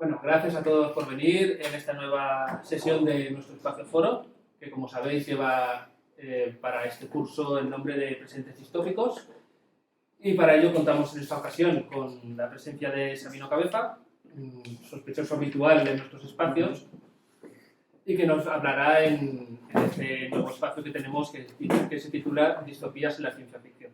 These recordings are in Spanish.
Bueno, gracias a todos por venir en esta nueva sesión de nuestro espacio foro, que como sabéis lleva para este curso el nombre de Presentes Distópicos. Y para ello contamos en esta ocasión con la presencia de Sabino Cabeza, sospechoso habitual de nuestros espacios, y que nos hablará en este nuevo espacio que tenemos que se titula Distopías en la ciencia ficción.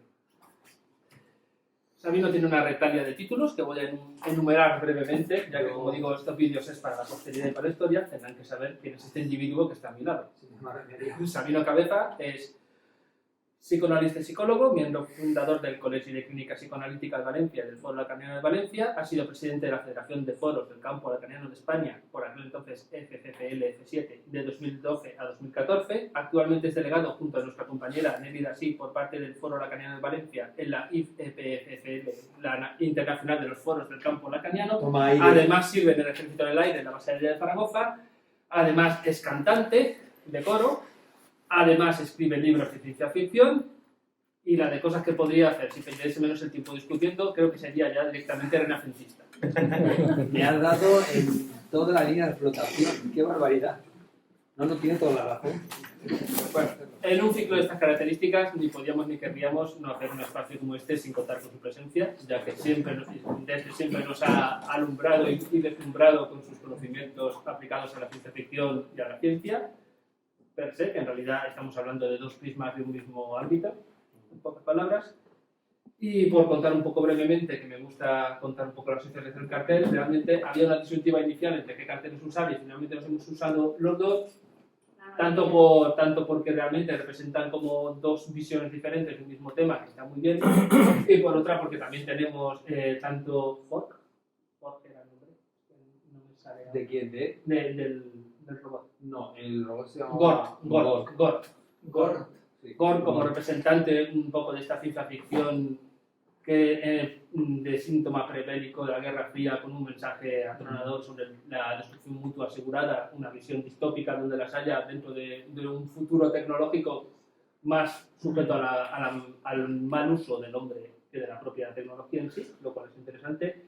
Sabino tiene una retalia de títulos que voy a enumerar brevemente, ya que, como digo, estos vídeos es para la posteridad y para la historia, tendrán que saber quién es este individuo que está a mi lado. Sabino Cabeza es psicoanalista y psicólogo, miembro fundador del Colegio de Clínica Psicoanalítica de Valencia y del Foro Lacaniano de Valencia, ha sido presidente de la Federación de Foros del Campo Lacaniano de España, por aquel entonces FCFL-F7, de 2012 a 2014. Actualmente es delegado junto a nuestra compañera Nelly Dasí por parte del Foro Lacaniano de Valencia en la IFEPFL, la Internacional de los Foros del Campo Lacaniano. Además sirve en el Ejército del Aire en la Base Aérea de Zaragoza. Además es cantante de coro. Además escribe libros de ciencia ficción y la de cosas que podría hacer si perdiese menos el tiempo discutiendo, creo que sería ya directamente renacentista. Me has dado en toda la línea de flotación. ¡Qué barbaridad! No tiene toda la razón. Bueno, en un ciclo de estas características ni podíamos ni querríamos no hacer un espacio como este sin contar con su presencia, ya que desde siempre nos ha alumbrado y deslumbrado con sus conocimientos aplicados a la ciencia ficción y a la ciencia per se, que en realidad estamos hablando de dos prismas de un mismo ámbito, en pocas palabras. Y por contar un poco brevemente, que me gusta contar un poco las historias del cartel, realmente había una disyuntiva inicial entre qué carteles usar y finalmente los hemos usado los dos, tanto porque realmente representan como dos visiones diferentes del mismo tema, que está muy bien, y por otra porque también tenemos tanto Fork era el nombre, no me sale. ¿De quién? Del robot. No, el robot se llama Gort. Sí. Gort como representante un poco de esta ciencia ficción de síntoma prebélico de la Guerra Fría, con un mensaje atronador sobre la destrucción mutua asegurada, una visión distópica donde las haya dentro de un futuro tecnológico más sujeto al mal uso del hombre que de la propia tecnología en sí, lo cual es interesante.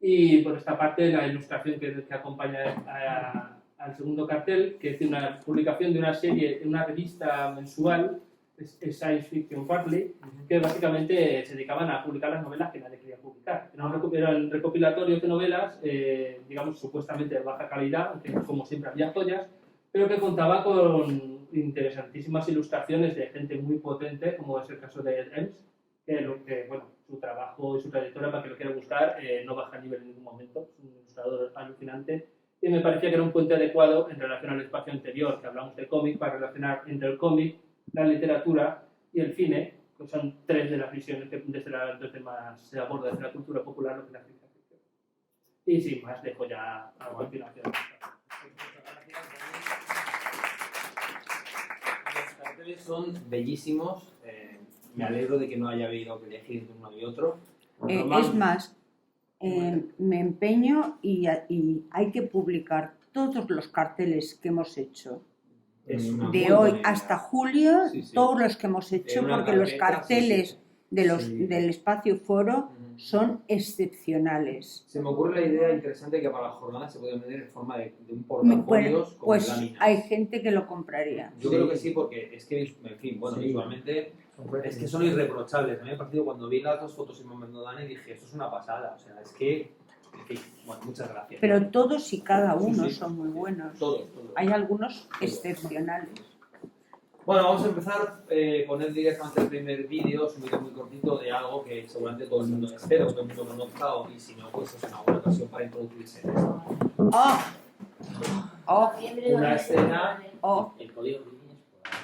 Y por esta parte, la ilustración que acompaña al segundo cartel, que es una publicación de una serie, de una revista mensual, Science Fiction Quarterly, que básicamente se dedicaban a publicar las novelas que nadie quería publicar. Eran recopilatorios de novelas, digamos, supuestamente de baja calidad, aunque como siempre había joyas, pero que contaba con interesantísimas ilustraciones de gente muy potente, como es el caso de Ed Helms, que bueno, su trabajo y su trayectoria, para que lo quiera buscar, no baja a nivel en ningún momento. Es un ilustrador alucinante. Y me parecía que era un puente adecuado en relación al espacio anterior, que hablamos de cómic, para relacionar entre el cómic, la literatura y el cine, que son tres de las visiones que desde más se aborda desde la cultura popular lo que es la ciencia ficción. Y sin más, dejo ya a continuación. Los carteles son bellísimos. Me alegro de que no haya habido que elegir de uno y otro. Es más, me empeño y hay que publicar todos los carteles que hemos hecho. De hoy hasta julio, todos los que hemos hecho, porque los carteles del espacio foro son excepcionales. Se me ocurre la idea interesante que para la jornada se puede vender en forma de un portafolios con pues láminas. Hay gente que lo compraría. Yo creo que sí, porque es que, en fin, bueno, visualmente es que son irreprochables. A mí me ha parecido cuando vi las dos fotos y me mandó Dani, dije, esto es una pasada. O sea, es que, en fin, bueno, muchas gracias. Pero todos y cada uno son muy buenos. Todos. Hay algunos excepcionales. Bueno, vamos a empezar a poner directamente el primer vídeo, es un vídeo muy cortito de algo que seguramente todo el mundo espera, todo el mundo conozca, y si no, pues es una buena ocasión para introducirse en esto. Una escena, el código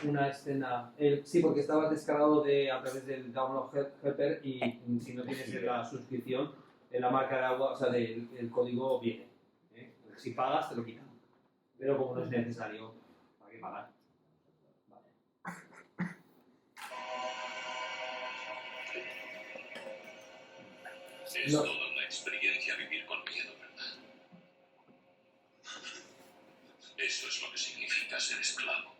una escena, sí, porque estaba descargado a través del download helper y si no tienes la suscripción, en la marca de agua, o sea, el código viene. Si pagas, te lo quitan. Pero como no es necesario, ¿para qué pagar? Es toda una experiencia vivir con miedo, ¿verdad? Eso es lo que significa ser esclavo.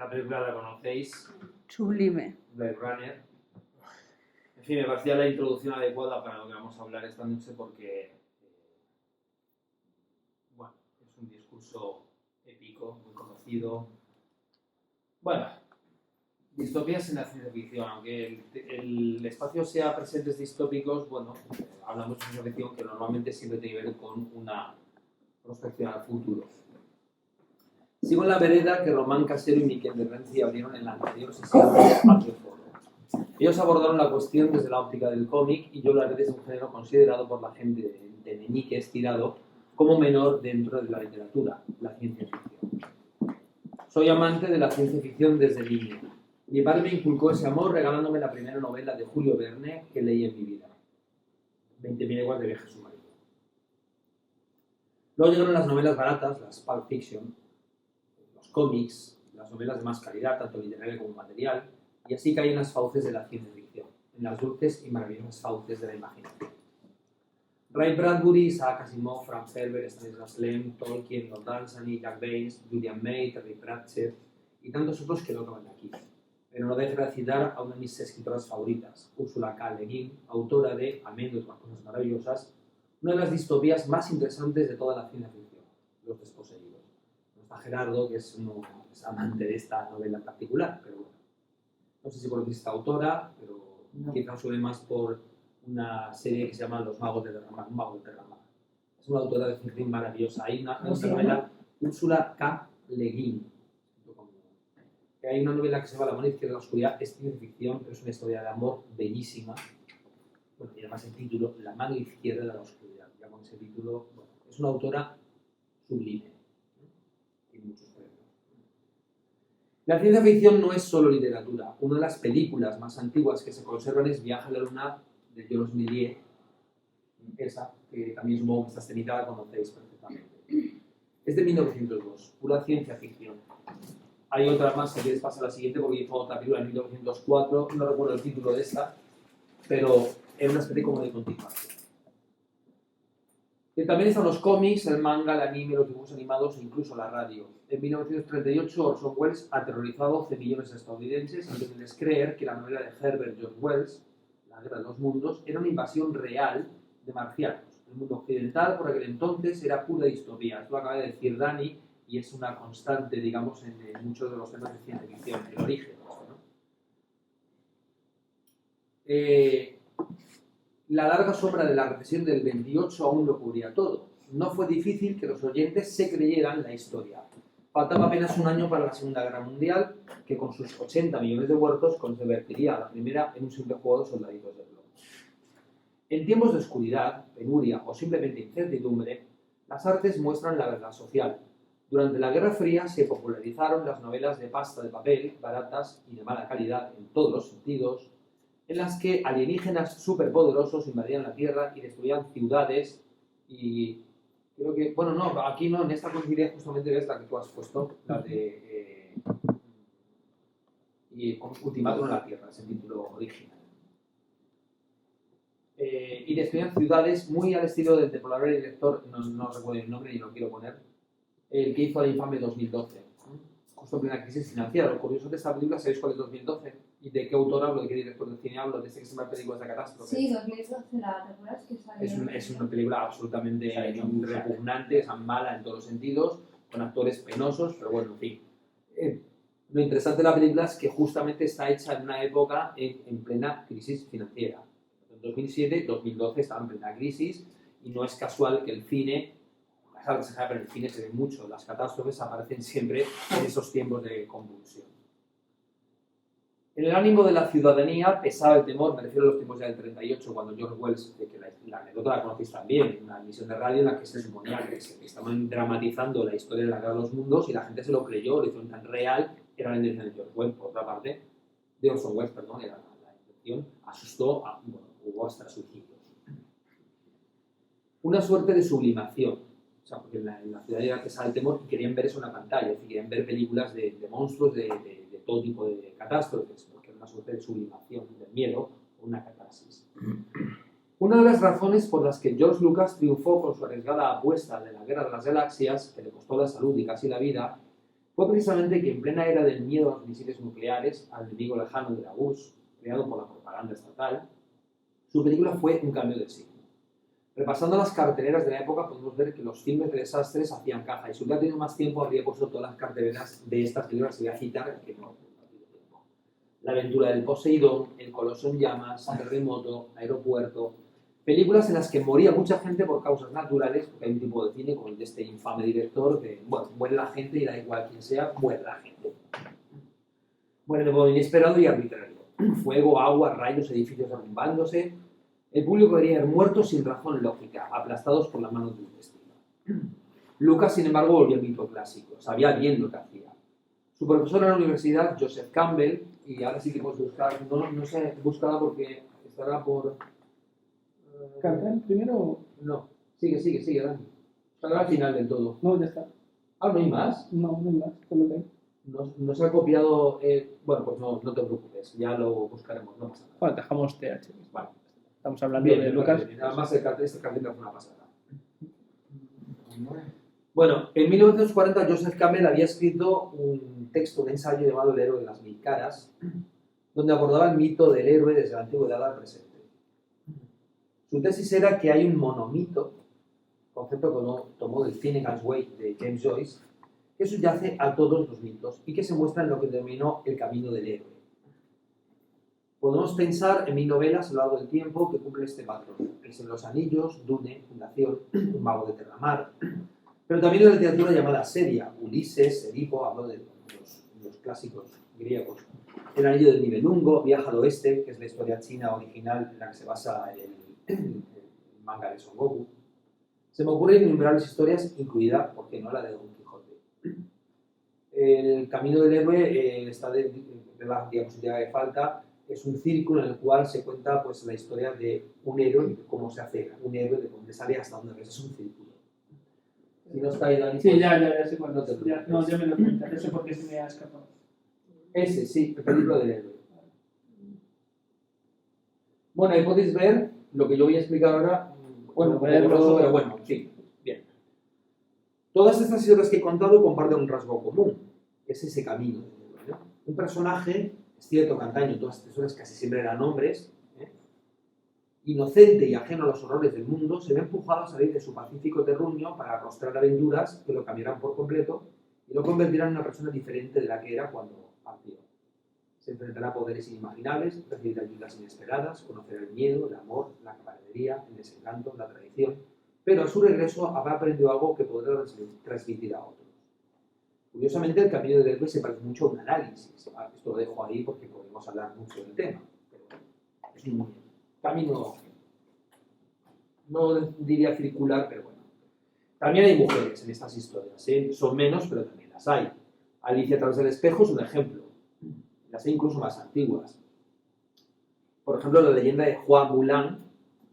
Esta película la conocéis, Sublime. Blade Runner. En fin, me parecía la introducción adecuada para lo que vamos a hablar esta noche porque, bueno, es un discurso épico, muy conocido. Bueno, distopías en la ciencia ficción, aunque el espacio sea presentes distópicos, bueno, hablamos de ciencia ficción que normalmente siempre tiene que ver con una prospección al futuro. Sigo en la vereda que Román Casero y Miquel de Renzi abrieron en la anterior sesión de Espacio Foro. Ellos abordaron la cuestión desde la óptica del cómic y yo lo haré desde un género considerado por la gente de Meñique estirado como menor dentro de la literatura, la ciencia ficción. Soy amante de la ciencia ficción desde niño. Mi padre me inculcó ese amor regalándome la primera novela de Julio Verne que leí en mi vida. 20.000 leguas de viaje submarino. Luego llegaron las novelas baratas, las Pulp Fiction, los cómics, las novelas de más calidad, tanto literaria como material, y así caí en las fauces de la ciencia ficción, en las dulces y maravillosas fauces de la imaginación. Ray Bradbury, Isaac Asimov, Frank Herbert, Stanislas Lem, Tolkien, Lord Dunsany, Jack Baines, Julian May, Terry Pratchett y tantos otros que no acaban aquí. Pero no dejo de citar a una de mis escritoras favoritas, Ursula K. Le Guin, autora de, amén de otras cosas maravillosas, una de las distopías más interesantes de toda la ciencia ficción, Los Desposeídos. No está Gerardo, que es amante de esta novela en particular, pero bueno. No sé si conocéis esta autora, pero quizás suele más por una serie que se llama Los Magos de Terramar, Un Mago de Terramar. Es una autora de ficción maravillosa. Hay una novela, Ursula K. Le Guin. Hay una novela que se llama La mano izquierda de la oscuridad, es ciencia ficción, pero es una historia de amor bellísima. Bueno, y además el título, La mano izquierda de la oscuridad. Ya con ese título, bueno, es una autora sublime. Tiene muchos premios. La ciencia ficción no es solo literatura. Una de las películas más antiguas que se conservan es Viaje a la Luna, de Georges Méliès. Esa, que también supongo que esta escenita la conocéis perfectamente. Es de 1902, pura ciencia ficción. Hay otra más, si quieres pasar a la siguiente, porque hizo otra película en 1904, no recuerdo el título de esta, pero es una especie como de continuación. También están los cómics, el manga, el anime, los dibujos animados e incluso la radio. En 1938, Orson Welles aterrorizó a 12 millones de estadounidenses haciéndoles creer que la novela de Herbert George Wells, La Guerra de los Mundos, era una invasión real de marcianos. El mundo occidental, por aquel entonces, era pura distopía. Esto lo acaba de decir Dani, y es una constante, digamos, en muchos de los temas de ciencia ficción, el origen. La larga sombra de la recesión del 28 aún lo cubría todo. No fue difícil que los oyentes se creyeran la historia. Faltaba apenas un año para la Segunda Guerra Mundial, que con sus 80 millones de muertos convertiría a la primera en un simple juego de soldaditos de plomo. En tiempos de oscuridad, penuria o simplemente incertidumbre, las artes muestran la verdad social. Durante la Guerra Fría se popularizaron las novelas de pasta de papel, baratas y de mala calidad en todos los sentidos, en las que alienígenas superpoderosos invadían la Tierra y destruían ciudades y creo que, bueno, no, aquí no, en esta coincidencia justamente es la que tú has puesto, la de Ultimátum en la Tierra, es el título original. Y destruían ciudades muy al estilo del deplorador y director, no recuerdo el nombre y no lo quiero poner, el que hizo la infame 2012, justo en plena crisis financiera. Lo curioso de esta película, ¿sabéis cuál es 2012? ¿Y de qué autor hablo? ¿De qué director de cine hablo? ¿De este que se llama Películas de Catástrofe? Sí, 2012, ¿la te acuerdas que salió? Es una película absolutamente repugnante, es mala en todos los sentidos, con actores penosos, pero bueno, en fin. Lo interesante de la película es que justamente está hecha en una época en plena crisis financiera. En 2007, 2012 estaba en plena crisis y no es casual que el cine, pero en el cine se ve mucho, las catástrofes aparecen siempre en esos tiempos de convulsión. En el ánimo de la ciudadanía pesaba el temor, me refiero a los tiempos del 38, cuando George Wells, que la anécdota la conocéis también, una emisión de radio en la que se suponía que estaban dramatizando la historia de la Guerra de los Mundos y la gente se lo creyó, lo hizo tan real, era la intención de George Wells. Por otra parte, de Orson Welles, perdón, era la intención, asustó, hubo hasta suicidios. Una suerte de sublimación. O sea, porque en la ciudad era que sale el temor y querían ver eso en la pantalla, es decir, querían ver películas de monstruos, de todo tipo de catástrofes, porque era una suerte de sublimación del miedo o una catarsis. Una de las razones por las que George Lucas triunfó con su arriesgada apuesta de la Guerra de las Galaxias, que le costó la salud y casi la vida, fue precisamente que en plena era del miedo a los misiles nucleares, al enemigo lejano de la URSS, creado por la propaganda estatal, su película fue un cambio de signo. Repasando las carteleras de la época podemos ver que los filmes de desastres hacían caja y si hubiera tenido más tiempo habría puesto todas las carteleras de estas películas que voy a citar, que no tiempo. La aventura del Poseidón, El Coloso en llamas, Terremoto, Aeropuerto, películas en las que moría mucha gente por causas naturales, porque hay un tipo de cine como el de este infame director que, bueno, muere la gente y da igual quién sea, muere la gente. Muere de modo inesperado y arbitrario. Fuego, agua, rayos, edificios derrumbándose. El público debería haber muerto sin razón lógica, aplastados por la mano del destino. Lucas, sin embargo, volvió al mito clásico, sabía bien lo que hacía. Su profesor en la universidad, Joseph Campbell, y ahora sí que puedes buscar, no sé, búscala porque estará por... ¿Cantar primero? No, sigue, Dani. Estará al final del todo. No, ya está. Ah, ¿no hay más? No hay más, solo que... No se ha copiado... bueno, pues no te preocupes, ya lo buscaremos, no pasa nada. Bueno, dejamos TH. Vale. Estamos hablando Bien, de Lucas. además este cartel es una pasada. Bueno, en 1940 Joseph Campbell había escrito un texto, un ensayo llamado El héroe de las mil caras, donde abordaba el mito del héroe desde la antigüedad al presente. Su tesis era que hay un monomito, concepto que tomó del Finnegan's Wake de James Joyce, que subyace a todos los mitos y que se muestra en lo que denominó el camino del héroe. Podemos pensar en 1000 novelas a lo largo del tiempo que cumplen este patrón. El Señor de los Anillos, Dune, Fundación, Un mago de Terramar, pero también en la literatura llamada seria, Ulises, Edipo, hablo de los clásicos griegos. El Anillo del Nibelungo, Viaje al Oeste, que es la historia china original en la que se basa el manga de Son Goku. Se me ocurren innumerables historias, incluida, ¿por qué no?, la de Don Quijote. El camino del héroe está de la diapositiva que falta. Es un círculo en el cual se cuenta pues, la historia de un héroe y cómo se hace un héroe, de dónde sale hasta dónde ves. Es un círculo. Si no está ahí, Dani, Sí, pues, ya sé cuándo. no te No, ya me lo cuenta. No sé por qué se me ha escapado. Ese, sí, el peligro del héroe. Bueno, ahí podéis ver lo que yo voy a explicar ahora. Bueno, verlo, pero bueno, sí, bien. Todas estas historias que he contado comparten un rasgo común, que es ese camino del héroe, ¿no? Un personaje, es cierto que antaño todas estas historias casi siempre eran hombres, inocente y ajeno a los horrores del mundo, se ve empujado a salir de su pacífico terruño para arrostrar aventuras que lo cambiarán por completo y lo convertirán en una persona diferente de la que era cuando partió. Se enfrentará a poderes inimaginables, recibirá ayudas inesperadas, conocerá el miedo, el amor, la camaradería, el desencanto, la traición, pero a su regreso habrá aprendido algo que podrá transmitir a otros. Curiosamente, el camino del héroe se parece mucho a un análisis. Esto lo dejo ahí porque podemos hablar mucho del tema. Pero es un camino, no diría circular, pero bueno. También hay mujeres en estas historias, ¿eh? Son menos, pero también las hay. Alicia a través del espejo es un ejemplo. Las hay incluso más antiguas. Por ejemplo, la leyenda de Hua Mulan,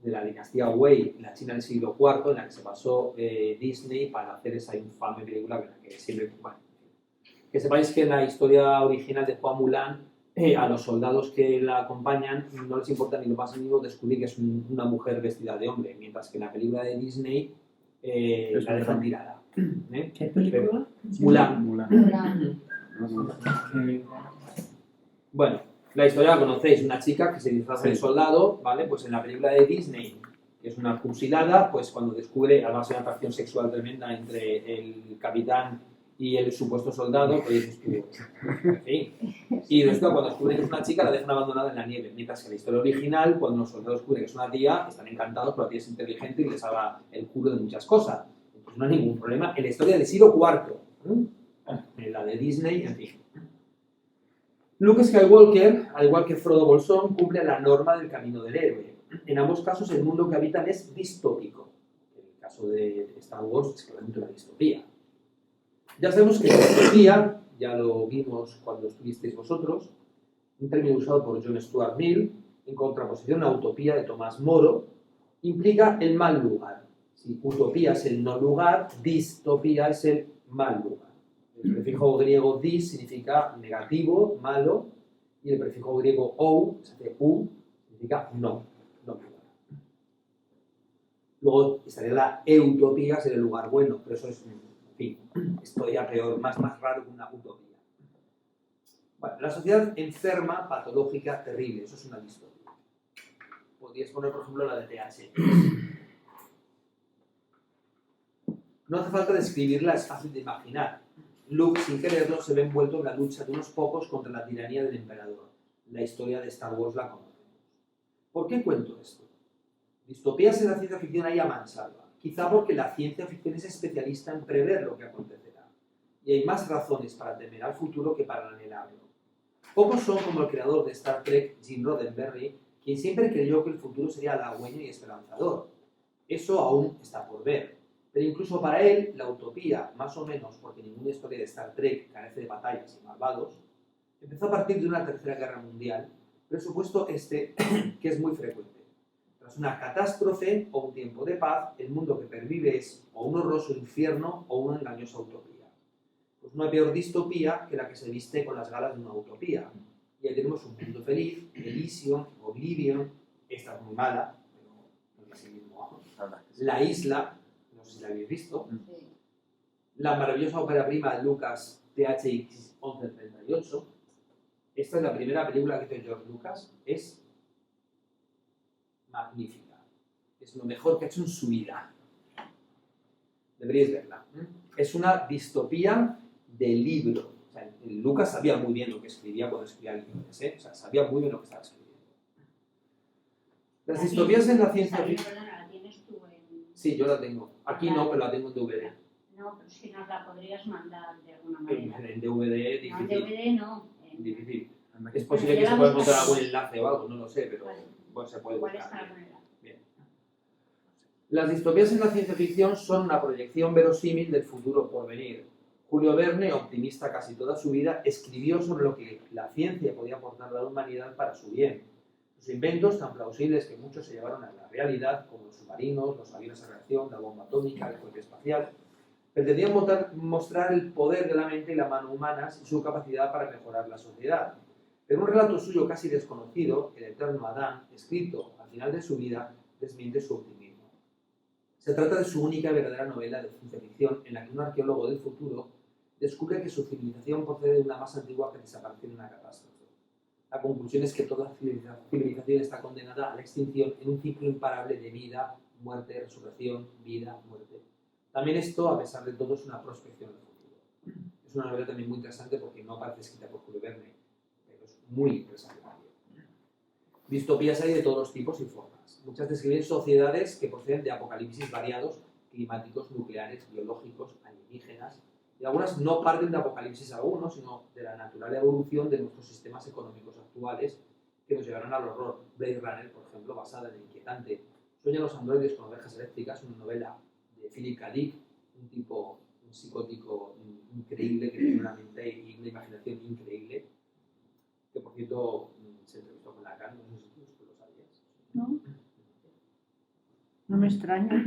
de la dinastía Wei, en la China del siglo IV, en la que se basó Disney para hacer esa infame película en la que siempre... Bueno, que sepáis que en la historia original de Hua Mulan, a los soldados que la acompañan no les importa ni lo más mínimo descubrir que es una mujer vestida de hombre, mientras que en la película de Disney la dejan tirada. ¿Qué película? Mulan. Bueno, la historia la conocéis, una chica que se disfraza de soldado, ¿vale? Pues en la película de Disney, que es una fusilada, pues cuando descubre, además hay una atracción sexual tremenda entre el capitán y el supuesto soldado, pues estuvo. En fin. Y resulta cuando descubre que es una chica, la dejan abandonada en la nieve. Mientras que en la historia original, cuando los soldados descubren que es una tía, están encantados porque la tía es inteligente y les haga el culo de muchas cosas. Entonces no hay ningún problema. En la historia del siglo IV, en la de Disney, en fin. Luke Skywalker, al igual que Frodo Bolsón, cumple la norma del camino del héroe. En ambos casos, el mundo que habitan es distópico. En el caso de Star Wars, es claramente una distopía. Ya sabemos que la distopía, ya lo vimos cuando estuvisteis vosotros, un término usado por John Stuart Mill, en contraposición a utopía de Tomás Moro, implica el mal lugar. Si utopía es el no lugar, distopía es el mal lugar. El prefijo griego dis significa negativo, malo, y el prefijo griego ou, significa no lugar. Luego estaría la eutopía, sería el lugar bueno, pero eso es en fin, es todavía peor, más raro que una utopía. Bueno, la sociedad enferma, patológica, terrible, eso es una distopía. Podrías poner, por ejemplo, la de TH. No hace falta describirla, es fácil de imaginar. Luke, sin quererlo, se ve envuelto en la lucha de unos pocos contra la tiranía del emperador. La historia de Star Wars la conocemos. ¿Por qué cuento esto? Distopías en la ciencia ficción hay a mansalva. Quizá porque la ciencia ficción es especialista en prever lo que acontecerá. Y hay más razones para temer al futuro que para anhelarlo. Pocos son como el creador de Star Trek, Gene Roddenberry, quien siempre creyó que el futuro sería halagüeño y esperanzador. Eso aún está por ver. Pero incluso para él, la utopía, más o menos porque ninguna historia de Star Trek carece de batallas y malvados, empezó a partir de una tercera guerra mundial, presupuesto este que es muy frecuente. Tras una catástrofe o un tiempo de paz, el mundo que pervive es o un horroroso infierno o una engañosa utopía. Pues no hay peor distopía que la que se viste con las galas de una utopía. Y ahí tenemos un mundo feliz, Elysium, Oblivion, esta es muy mala, pero no es el mismo. La Isla, no sé si la habéis visto. Sí. La maravillosa ópera prima de Lucas, THX 1138. Esta es la primera película que hizo George Lucas. Es magnífica. Es lo mejor que ha hecho en su vida. Deberíais verla. Es una distopía de libro. O sea, Lucas sabía muy bien lo que escribía cuando escribía libros, ¿eh? O sea, sabía muy bien lo que estaba escribiendo. Las distopías en la ciencia ficción... ¿La tienes tú en...? Sí, yo la tengo. Aquí no, pero la tengo en DVD. No, pero si nos la podrías mandar de alguna manera. En DVD, difícil. No, en DVD no. Difícil. Es posible que se pueda encontrar algún enlace o algo, no lo sé, pero bueno, se puede ¿Cuál buscar. está la manera? Bien. Las distopías en la ciencia ficción son una proyección verosímil del futuro por venir. Julio Verne, optimista casi toda su vida, escribió sobre lo que la ciencia podía aportar a la humanidad para su bien. Sus inventos, tan plausibles que muchos se llevaron a la realidad, como los submarinos, los aviones a reacción, la bomba atómica, el cohete espacial, pretendían mostrar el poder de la mente y la mano humanas y su capacidad para mejorar la sociedad. Pero un relato suyo casi desconocido, El eterno Adán, escrito al final de su vida, desmiente su optimismo. Se trata de su única y verdadera novela de ciencia ficción en la que un arqueólogo del futuro descubre que su civilización procede de una más antigua que desapareció en una catástrofe. La conclusión es que toda civilización está condenada a la extinción en un ciclo imparable de vida, muerte, resurrección, vida, muerte. También esto, a pesar de todo, es una prospección del futuro. Es una novela también muy interesante porque no parece escrita por Julio Verne, pero es muy interesante también. Distopías hay de todos los tipos y formas. Muchas describen sociedades que proceden de apocalipsis variados, climáticos, nucleares, biológicos, alienígenas, y algunas no parten de apocalipsis alguno, sino de la natural evolución de nuestros sistemas económicos actuales que nos llevarán al horror. Blade Runner, por ejemplo, basada en el inquietante Sueñan los androides con ovejas eléctricas, una novela de Philip K. Dick, un psicótico increíble que tiene una mente y una imaginación increíble, que por cierto se entrevistó con Lacan, no sé si tú lo sabías. No, no me extraña.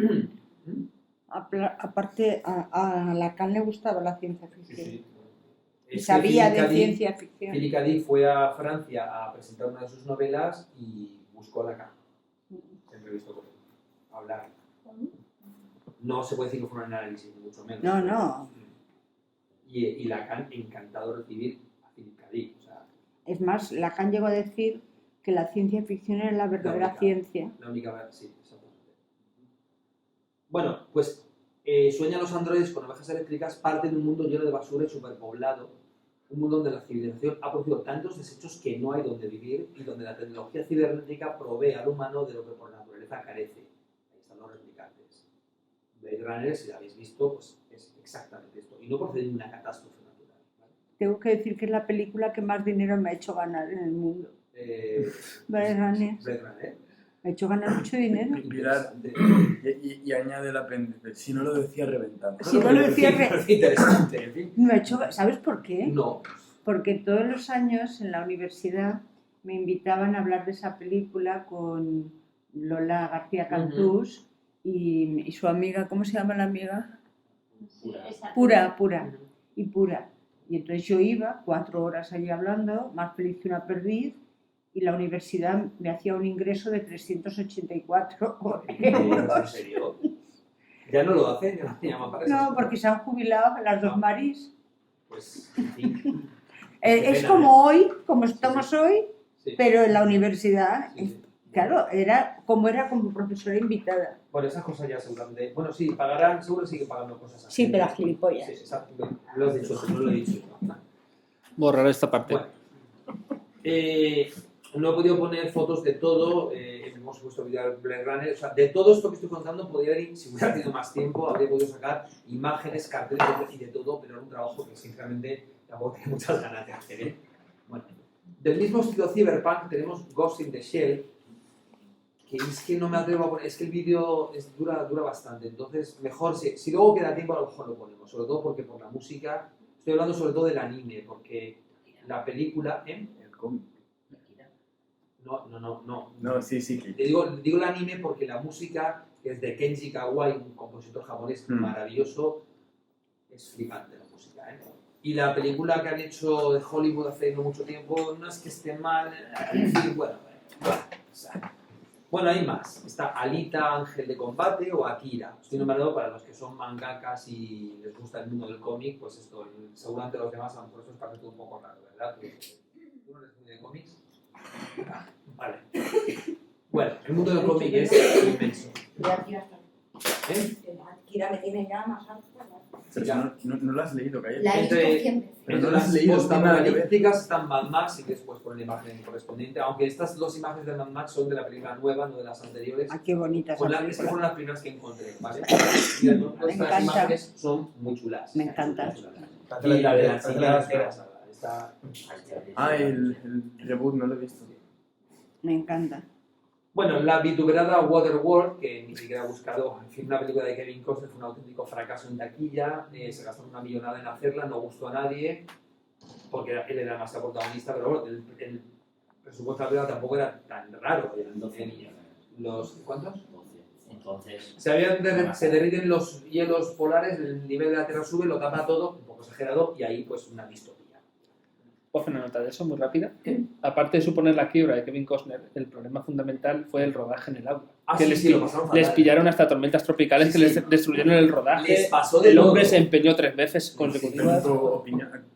Aparte, a Lacan le gustaba la ciencia ficción. Sí. Y sabía de ciencia ficción. Philip K. Dick fue a Francia a presentar una de sus novelas y buscó a Lacan. Se entrevistó con él, a hablar. No se puede decir que fue un análisis, ni mucho menos. No, no. Y Lacan encantado de recibir a Philip K. Dick. O sea, Es más, Lacan llegó a decir que la ciencia ficción era la verdadera ciencia. La única verdad, sí, exactamente. Bueno, pues Sueñan los androides con ovejas eléctricas parte de un mundo lleno de basura y superpoblado, un mundo donde la civilización ha producido tantos desechos que no hay donde vivir y donde la tecnología cibernética provee al humano de lo que por naturaleza carece. Ahí están los replicantes. Blade Runner, si la habéis visto, pues es exactamente esto. Y no procede de una catástrofe natural. ¿Vale? Tengo que decir que es la película que más dinero me ha hecho ganar en el mundo. Blade Runner. Blade Runner. Me ha hecho ganar mucho dinero. Pilar, y añade el apéndice, si no lo decía reventando. Si no lo decía interesante, en fin. Me ha hecho, ¿sabes por qué? No. Porque todos los años en la universidad me invitaban a hablar de esa película con Lola García Cantús y su amiga, ¿cómo se llama la amiga? Sí, Pura. Y entonces yo iba 4 horas allí hablando, más feliz que una perdiz, y la universidad me hacía un ingreso de 384 euros. ¿En serio? ¿Ya no lo hacen? ¿Ya no te llaman para eso? No, porque se han jubilado las dos Maris. Pues, en fin. Es pena, como hoy, como estamos hoy, Sí. pero en la universidad, Sí. claro, era como profesora invitada. Bueno, esas cosas ya seguramente... Bueno, sí, pagarán, seguro siguen pagando cosas así. Sí, pero a gilipollas. Sí, exacto. Lo has dicho tú, no lo he dicho yo. Borrar esta parte. Bueno, no he podido poner fotos de todo, hemos puesto video de Blade Runner, o sea, de todo esto que estoy contando podría haber, si hubiera tenido más tiempo, habría podido sacar imágenes, carteles y de todo, pero era un trabajo que sinceramente tampoco tenía muchas ganas de hacer, ¿eh? Bueno, del mismo estilo Cyberpunk tenemos Ghost in the Shell, que es que no me atrevo a poner, es que el vídeo dura bastante, entonces mejor, si luego queda tiempo a lo mejor lo ponemos, sobre todo porque por la música, estoy hablando sobre todo del anime, porque la película, El cómic. no, Sí. digo el anime porque la música, que es de Kenji Kawai, un compositor japonés maravilloso, es flipante la música, ¿eh? Y la película que han hecho de Hollywood hace no mucho tiempo, no es que esté mal, en fin, bueno, hay más. Está Alita, Ángel de Combate o Akira. Estoy nombrando para los que son mangakas y les gusta el mundo del cómic, pues esto, seguramente los demás a lo mejor eso os parece todo un poco raro, ¿verdad? ¿Tú no eres muy de cómics? Vale. Bueno, el mundo del cómic es inmenso. ¿Eh? Kira me tiene ya más alto. Pero no lo has leído, Calle. La he visto 100 veces. Pero Entre no lo has las leído, no tiene nada que ver. post-apocalípticas están Mad Max y después ponen la imagen correspondiente, aunque estas dos imágenes de Mad Max son de la película nueva, no de las anteriores. Ah, qué bonitas. Estas fueron las primeras que encontré, ¿vale? Y estas encanta. imágenes son muy chulas. Me encanta. Y la de la chica está... El reboot no lo he visto. Me encanta. Bueno, la vituperada Waterworld, que ni siquiera he buscado, en fin, una película de Kevin Costner fue un auténtico fracaso en taquilla, se gastaron una millonada en hacerla, no gustó a nadie, porque él era más que protagonista, pero bueno, el presupuesto de la película tampoco era tan raro. Eran 12 millones. ¿Cuántos? 12. Entonces... Se derriten los hielos polares, el nivel de la Tierra sube, lo tapa todo, un poco exagerado, y ahí pues una distopía. Puedo hacer una nota de eso muy rápida. Aparte de suponer la quiebra de Kevin Costner, el problema fundamental fue el rodaje en el agua. Ah, que sí, lo pasaron fatal. les pillaron hasta tormentas tropicales que les destruyeron el rodaje. Les pasó de el hombre todo. se empeñó 3 veces consecutivas. ¿Tú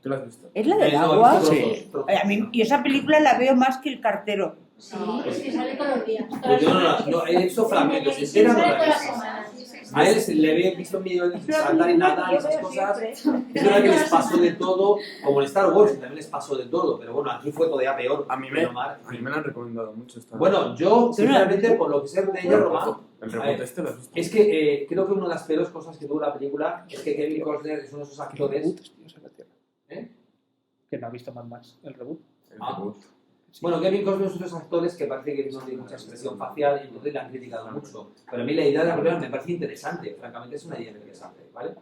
lo has visto? ¿Es la del No, agua? he visto Sí. trozos. A mí, y esa película la veo más que El cartero. Sí, es que sale todos los días. Pues yo no, he hecho fragmentos, entera no Sale la he todas las visto. semanas. A él le había visto en vídeo de saltar y nada, esas cosas. Es verdad que les pasó de todo, como en Star Wars, que también les pasó de todo, pero bueno, aquí fue todavía peor. A mí me lo han recomendado mucho. Bueno, yo, sinceramente, por lo que sé de ella, Román, El reboot este lo has visto. es que creo que una de las peores cosas que tuvo la película es que Kevin Costner es uno de esos actores. ¿Eh? Que no ha visto Mad Max, el reboot. El reboot. Bueno, Kevin Costner es uno de esos actores que parece que no tiene mucha expresión facial y entonces le han criticado mucho. Pero a mí la idea de la película me parece interesante, francamente es una idea interesante, ¿vale?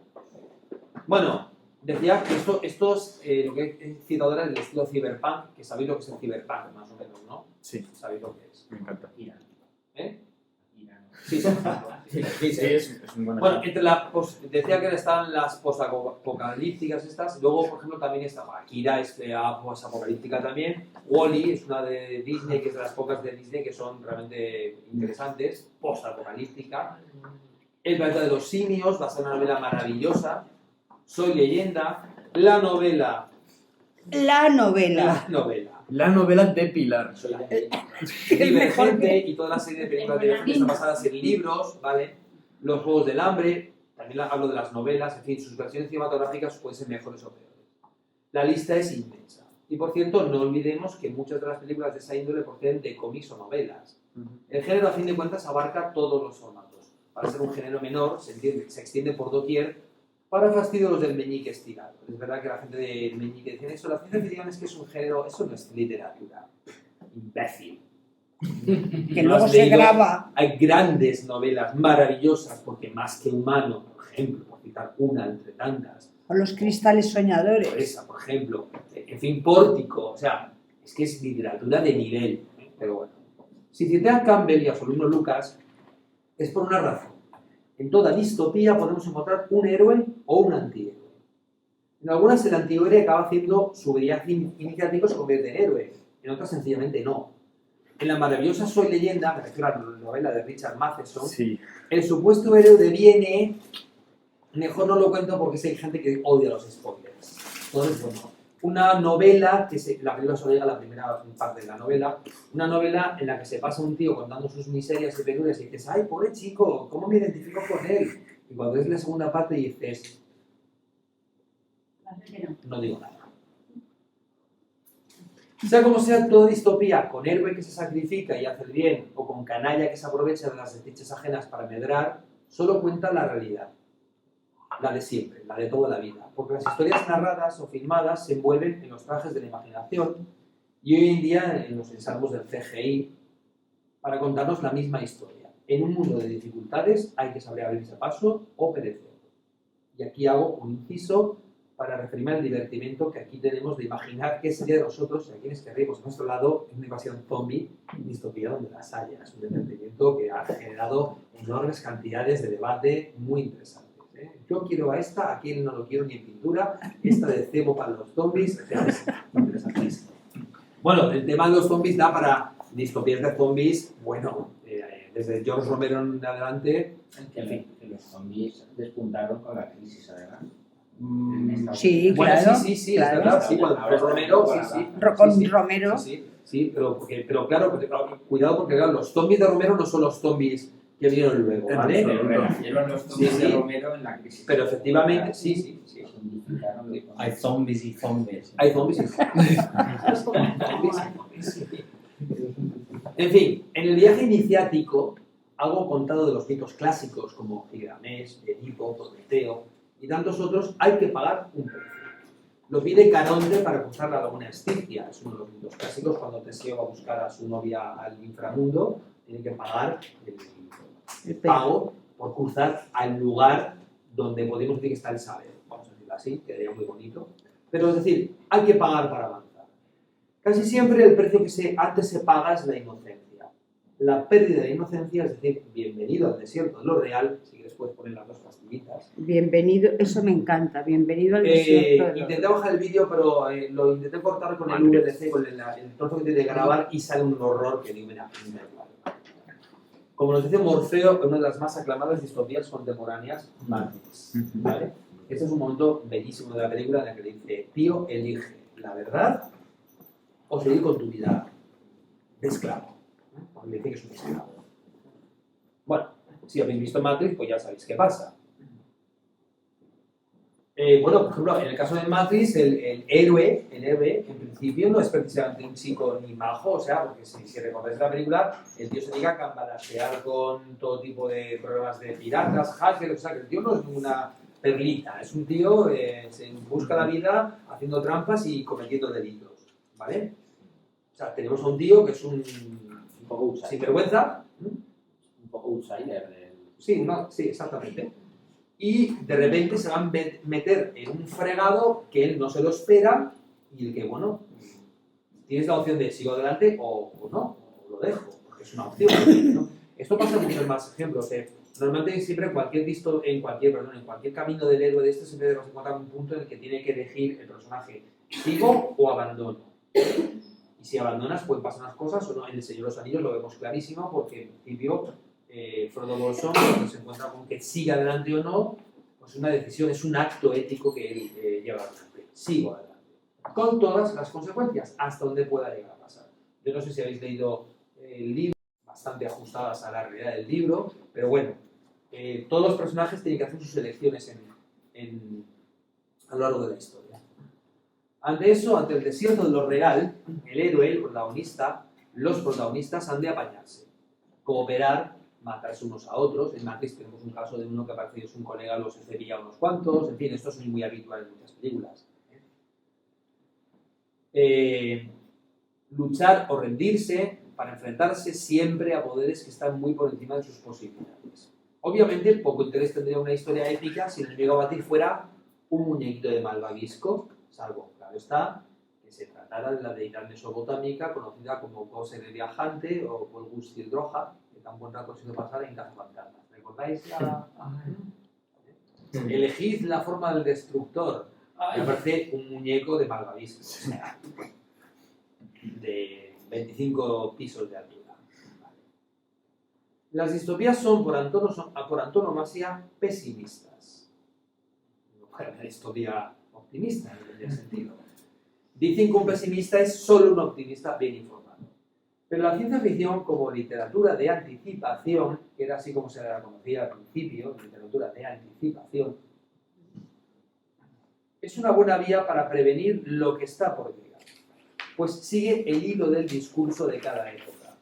Bueno, decía que esto es lo que he citado ahora, el estilo cyberpunk, que sabéis lo que es el cyberpunk, más o menos, ¿no? Sí, Sabéis lo que es. me encanta. ¿Eh? Irán. Sí, sí, Sí, es un buen Bueno, entre decía que están las posapocalípticas estas, luego, por ejemplo, también está Akira, es posapocalíptica también, Wall-E es una de Disney, que es de las pocas de Disney que son realmente interesantes, posapocalíptica, El planeta de los simios, basada en una novela maravillosa, Soy leyenda, la novela, La novela. La novela de Pilar. Soy leyenda, Divergente y toda la serie de películas de Divergente están basadas en libros, ¿vale? Los Juegos del Hambre, también hablo de las novelas, en fin, sus versiones cinematográficas pueden ser mejores o peores. La lista es inmensa. Y por cierto, no olvidemos que muchas de las películas de esa índole proceden de cómics o novelas. El género, a fin de cuentas, abarca todos los formatos. Para ser un género menor, se extiende por doquier, para fastidio los del meñique estirado. Es verdad que la gente del meñique dice eso, la ciencia ficción es que es un género, eso no es literatura. Imbécil. Que No luego has se leído. graba. Hay grandes novelas maravillosas, porque Más que humano, por ejemplo, por citar una entre tantas, O los cristales soñadores. esa, por ejemplo, en fin, Pórtico, o sea, es que es literatura de nivel, pero bueno. Si cité a Campbell y a su alumno Lucas, es por una razón. En toda distopía podemos encontrar un héroe o un antihéroe. En algunas el antihéroe acaba haciendo su viaje iniciático, se convierte en héroe, en otras sencillamente no. En la maravillosa Soy Leyenda, me refiero a la novela de Richard Matheson, Sí. el supuesto héroe deviene, mejor no lo cuento porque hay gente que odia los spoilers. Entonces, bueno, una novela, la película solo llega a la primera parte de la novela, una novela en la que se pasa un tío contando sus miserias y penurias y dices, ay, pobre chico, ¿cómo me identifico con él? Y cuando ves la segunda parte dices, no digo nada. Sea como sea, toda distopía, con héroe que se sacrifica y hace el bien, o con canalla que se aprovecha de las desdichas ajenas para medrar, solo cuenta la realidad. La de siempre, la de toda la vida. Porque las historias narradas o filmadas se envuelven en los trajes de la imaginación y hoy en día en los ensayos del CGI para contarnos la misma historia. En un mundo de dificultades hay que saber abrirse paso o perecer. Y aquí hago un inciso para referirme al divertimento que aquí tenemos de imaginar qué sería de nosotros y a quienes querríamos a nuestro lado en una invasión zombie distopía donde las haya. Es un divertimento que ha generado enormes cantidades de debate muy interesantes. Yo quiero a esta, a quien no lo quiero ni en pintura, esta de cebo para los zombies, es interesantísimo. Bueno, el tema de los zombies da para distopías de zombies, bueno, desde George Romero en adelante. Que los zombies despuntaron con la crisis, además. Sí, bueno, claro. Sí, claro. es verdad, sí, con Romero, Con Romero. Sí, pero claro, cuidado porque claro, los zombies de Romero no son los zombies que vinieron luego, ¿vale? Pero renajeron los zombies de Romero en la crisis. Pero efectivamente, sí. Hay zombies y zombies. Hay zombies y zombies. En fin, en el viaje iniciático, algo contado de los mitos clásicos como Gilgamesh, Edipo, Prometeo y tantos otros, hay que pagar un precio. Los vi de Caronte para cruzar la laguna Estigia, es uno de los mitos clásicos. Cuando Teseo va a buscar a su novia al inframundo, tiene que pagar el pago por cruzar al lugar donde podemos decir que está el saber. Vamos a decirlo así, quedaría muy bonito. Pero es decir, hay que pagar para avanzar. Casi siempre el precio que antes se paga es la inocencia. La pérdida de inocencia, es decir, bienvenido al desierto de lo real, si quieres puedes poner las dos pastillitas. Bienvenido, eso me encanta, bienvenido al desierto de lo Intenté bajar el vídeo, pero lo intenté cortar con el VLC, con el trozo que tiene que grabar y sale un horror que digo, mira, como nos dice Morfeo, una de las más aclamadas distopías contemporáneas, Matrix, ¿vale? Este es un momento bellísimo de la película en la que le dice, tío, elige la verdad o seguir con tu vida de esclavo. Le dice que es un esclavo. Bueno, si habéis visto Matrix, pues ya sabéis qué pasa. Bueno, por ejemplo, en el caso de Matrix, el héroe, en principio, no es precisamente un chico ni majo, o sea, porque si recordáis la película, el tío se dedica a cambalachear con todo tipo de programas de piratas, hackers, o sea, que el tío no es ninguna perlita, es un tío que se busca la vida haciendo trampas y cometiendo delitos, ¿vale? O sea, tenemos a un tío que es un poco sinvergüenza. Un poco outsider. Sí, exactamente. Y de repente se van a meter en un fregado que él no se lo espera y el que, bueno, tienes la opción de sigo adelante o no, o lo dejo, porque es una opción, ¿no? Esto pasa en muchos más ejemplos. Normalmente siempre en cualquier camino del héroe de esto siempre nos encontramos un punto en el que tiene que elegir el personaje, sigo o abandono. Y si abandonas pueden pasar unas cosas o no. En El Señor de los Anillos lo vemos clarísimo porque en principio Frodo Bolsón, cuando se encuentra con que siga adelante o no, pues es una decisión, es un acto ético que él lleva adelante. Sigo adelante. Con todas las consecuencias, hasta donde pueda llegar a pasar. Yo no sé si habéis leído el libro, bastante ajustadas a la realidad del libro, pero bueno, todos los personajes tienen que hacer sus elecciones a lo largo de la historia. Ante eso, ante el desierto de lo real, el héroe, el protagonista, los protagonistas han de apañarse, cooperar, matarse unos a otros. En Matrix tenemos un caso de uno que parece que es un colega, los cepilla a unos cuantos, en fin, esto es muy habitual en muchas películas. Luchar o rendirse para enfrentarse siempre a poderes que están muy por encima de sus posibilidades. Obviamente, poco interés tendría una historia épica si el enemigo a batir fuera un muñequito de malvavisco, salvo, claro está, que se tratara de la deidad mesopotámica conocida como Goser el Viajante o Golgustil Droja, que tan buen rato ha sido pasar en Cazafantasmas. ¿Recordáis Elegid la forma del destructor. Me parece un muñeco de malvavisco, o sea, 25 pisos de altura. Vale. Las distopías son por antonomasia pesimistas. No hay una distopía optimista en el sentido. Dicen que un pesimista es solo un optimista bien informado. Pero la ciencia ficción como literatura de anticipación, que era así como se la conocía al principio, literatura de anticipación, es una buena vía para prevenir lo que está por llegar, pues sigue el hilo del discurso de cada época.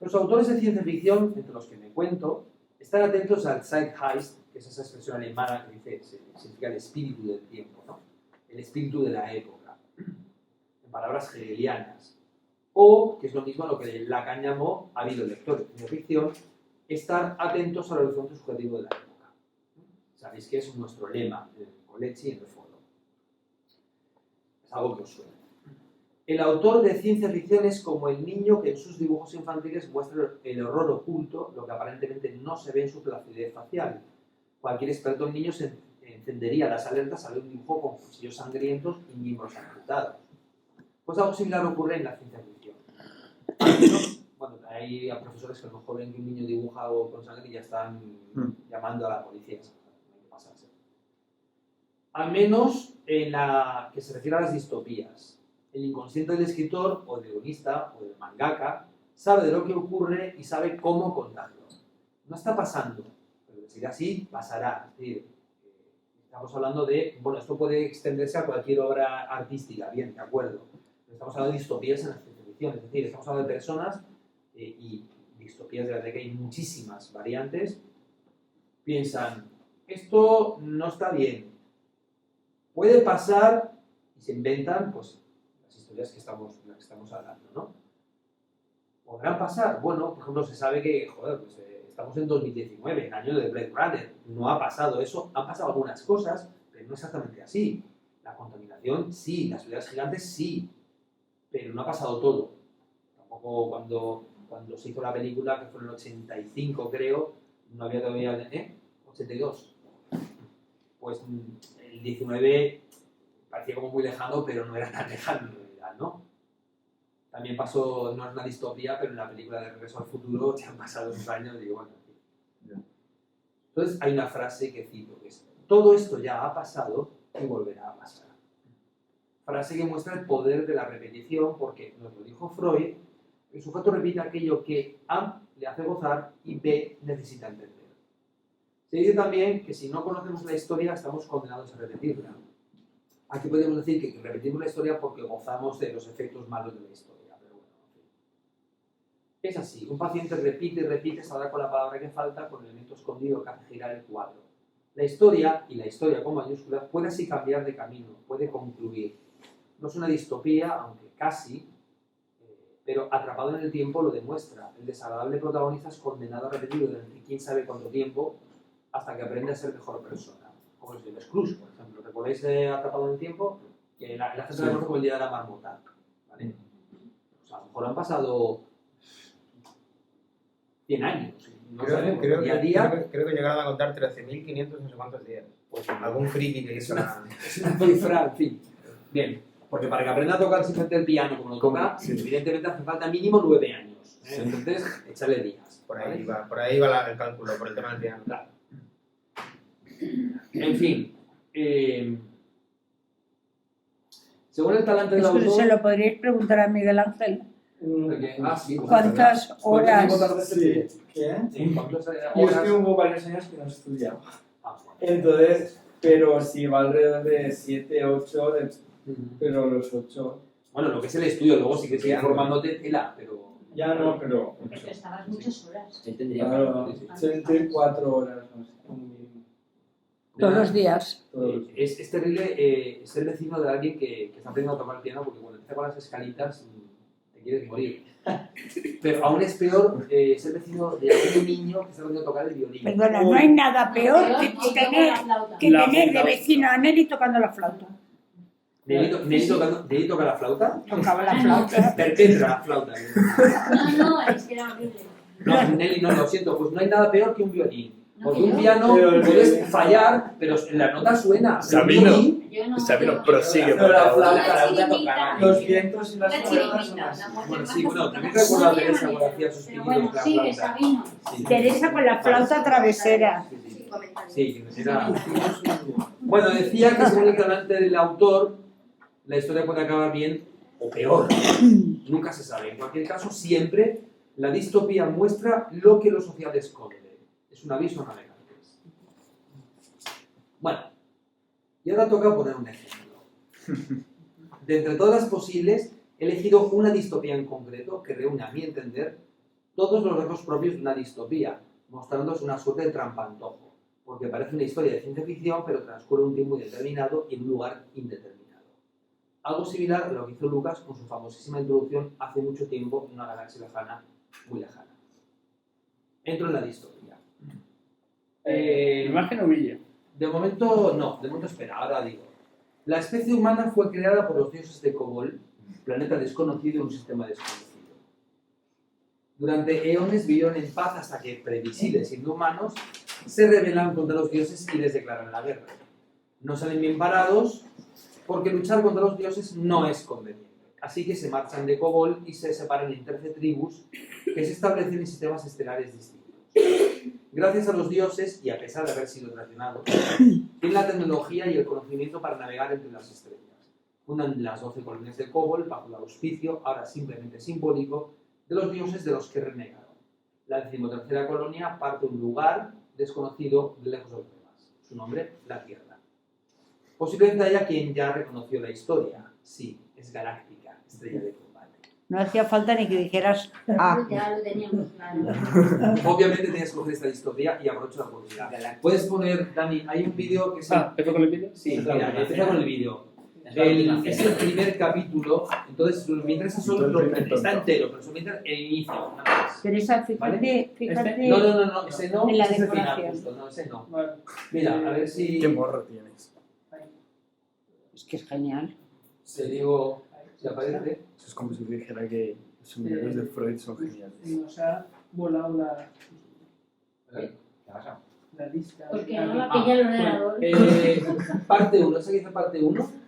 Los autores de ciencia ficción, entre los que me cuento, están atentos al Zeitgeist, que es esa expresión alemana que dice, significa el espíritu del tiempo, ¿no? El espíritu de la época, en palabras hegelianas. O, que es lo mismo a lo que Lacan llamó, ha habido lectores de ciencia ficción, estar atentos al horizonte subjetivo de la época. Sabéis que es nuestro lema en el Colegio y en el foro. Es algo que os suena. El autor de ciencia ficción es como el niño que en sus dibujos infantiles muestra el horror oculto, lo que aparentemente no se ve en su placidez facial. Cualquier experto en niños encendería las alertas al ver un dibujo con cuchillos sangrientos y miembros amputados. Pues algo similar ocurre en la ciencia ficción. Bueno, hay profesores que a lo mejor ven que un niño dibuja algo con sangre y ya están llamando a la policía. No hay que pasarse. Al menos en la que se refiere a las distopías. El inconsciente del escritor o del guionista o del mangaka sabe de lo que ocurre y sabe cómo contarlo. No está pasando, pero de ser así, pasará. Es decir, estamos hablando de, bueno, esto puede extenderse a cualquier obra artística, bien, de acuerdo. Pero estamos hablando de distopías en la ciencia ficción, es decir, estamos hablando de personas y distopías de las que hay muchísimas variantes, piensan, esto no está bien, puede pasar, y se inventan, pues, las historias de las que estamos hablando, ¿no? ¿Podrán pasar? Bueno, por ejemplo, se sabe que, joder, pues estamos en 2019, el año de Blade Runner, no ha pasado eso, han pasado algunas cosas, pero no exactamente así. La contaminación, sí, las ciudades gigantes, sí, pero no ha pasado todo. Tampoco cuando se hizo la película, que fue en el 85, creo, no había todavía, 82. Pues el 19 parecía como muy lejano, pero no era tan lejano en realidad, ¿no? También pasó, no es una distopía, pero en la película de Regreso al Futuro ya han pasado unos años y digo, bueno, entonces hay una frase que cito, que es, todo esto ya ha pasado y volverá a pasar. Frase que muestra el poder de la repetición, porque nos lo dijo Freud, el sujeto repite aquello que A le hace gozar y B necesita entender. Se dice también que si no conocemos la historia estamos condenados a repetirla. Aquí podemos decir que repetimos la historia porque gozamos de los efectos malos de la historia. Pero bueno, es así. Un paciente repite y repite, saldrá con la palabra que falta, con el elemento escondido que hace girar el cuadro. La historia, y la historia con mayúsculas, puede así cambiar de camino, puede concluir. No es una distopía, aunque casi, pero atrapado en el tiempo lo demuestra. El desagradable protagonista es condenado a repetir durante quién sabe cuánto tiempo hasta que aprende a ser mejor persona. Como el de Scrooge, por ejemplo. ¿Recordáis Atrapado en el tiempo? Que la gente se conoce como el día de la marmota. ¿Vale? O sea, a lo mejor han pasado 100 años. No creo día a día. que llegaron a contar 13.500 no sé cuántos días. Pues algún friki que hizo una... Es una cifra, en fin. Bien, porque para que aprenda a tocar simplemente el piano como lo toca, sí, evidentemente hace falta mínimo 9 años. Sí. Entonces, échale días. Por ahí va el cálculo, por el tema del piano. Claro. En fin. Según el talante del autor... Se lo podríais preguntar a Miguel Ángel. Sí, ¿Cuántas horas? Sí. ¿Qué? Sí, ¿cuántas horas? Yo es que hubo varios años que no estudiaba. Entonces, pero sí, va alrededor de 7, 8, pero los 8... Bueno, lo que es el estudio, luego sí que sigue formándote tela, pero... Ya no, pero... Porque estabas muchas horas. Claro, 34 horas, no sé. Todos los días. Es terrible ser vecino de alguien que está aprendiendo a tocar el piano porque cuando empieza con las escalitas te quieres morir. Pero aún es peor ser vecino de algún niño que está aprendiendo a tocar el violín. Perdona, no hay nada peor que tener de vecino a Nelly tocando la flauta. ¿Nelly toca la flauta? Tocaba la flauta. Perpetra la flauta. No, es que era horrible. No, Nelly, no, lo siento, pues no hay nada peor que un violín. Porque un piano puedes fallar, pero la nota suena. Sabino. Yo no. Sabino prosigue. Pero la flauta, La la chirimita. los vientos y las La cuerdas son chirimita, así. la muerte Bueno, más sí, bueno, fácil. también recuerdo a No Teresa había cuando hacía sus Pero pinitos bueno, con la sigue, flauta. Sabino. Sí. Teresa con la flauta travesera. Sí, sí. Sí, comentario. Sí, que era... Bueno, decía que según el talante del autor, la historia puede acabar bien o peor. Nunca se sabe. En cualquier caso, siempre la distopía muestra lo que lo social esconde. Es un aviso a navegantes. Bueno, y ahora toca poner un ejemplo. De entre todas las posibles, he elegido una distopía en concreto que reúne, a mi entender, todos los rasgos propios de una distopía, mostrándonos una suerte de trampantojo, porque parece una historia de ciencia ficción, pero transcurre un tiempo indeterminado y en un lugar indeterminado. Algo similar a lo que hizo Lucas con su famosísima introducción hace mucho tiempo en una galaxia lejana, muy lejana. Entro en la distopía. ¿Imagen o vídeo? De momento, no. De momento, espera, ahora digo. La especie humana fue creada por los dioses de Kobol, planeta desconocido en un sistema desconocido. Durante eones vivieron en paz hasta que previsibles siendo humanos se rebelan contra los dioses y les declaran la guerra. No salen bien parados porque luchar contra los dioses no es conveniente. Así que se marchan de Kobol y se separan en 13 tribus que se establecen en sistemas estelares distintos. Gracias a los dioses, y a pesar de haber sido traicionados, tienen la tecnología y el conocimiento para navegar entre las estrellas. Fundan las 12 colonias de Kobol bajo el auspicio, ahora simplemente simbólico, de los dioses de los que renegaron. La 13ª colonia parte de un lugar desconocido de lejos de los demás. Su nombre, la Tierra. Posiblemente haya quien ya reconoció la historia. Sí, es galáctica, estrella de combate. No hacía falta ni que dijeras Ya lo teníamos claro. Obviamente tienes que coger esta distopía y aprovecho la oportunidad. Puedes poner, Dani, hay un vídeo que se... ¿empezó con el vídeo? Sí, mira, empieza con el vídeo. Es el primer capítulo, entonces lo que me interesa está entero, pero solo me interesa el inicio. Nada más. Teresa, fíjate, ¿Vale? fíjate No, ese no, en la ese es el final, decoración. justo, no, ese no. Vale. Mira, a ver si... ¿Qué morro tienes? Es que es genial. Se digo, si aparece. Eso es como si dijera que los universos de Freud son geniales. Nos ha volado la ¿Qué pasa? lista. Porque no la pilla el ordenador. Parte 1, ¿esa que dice parte 1?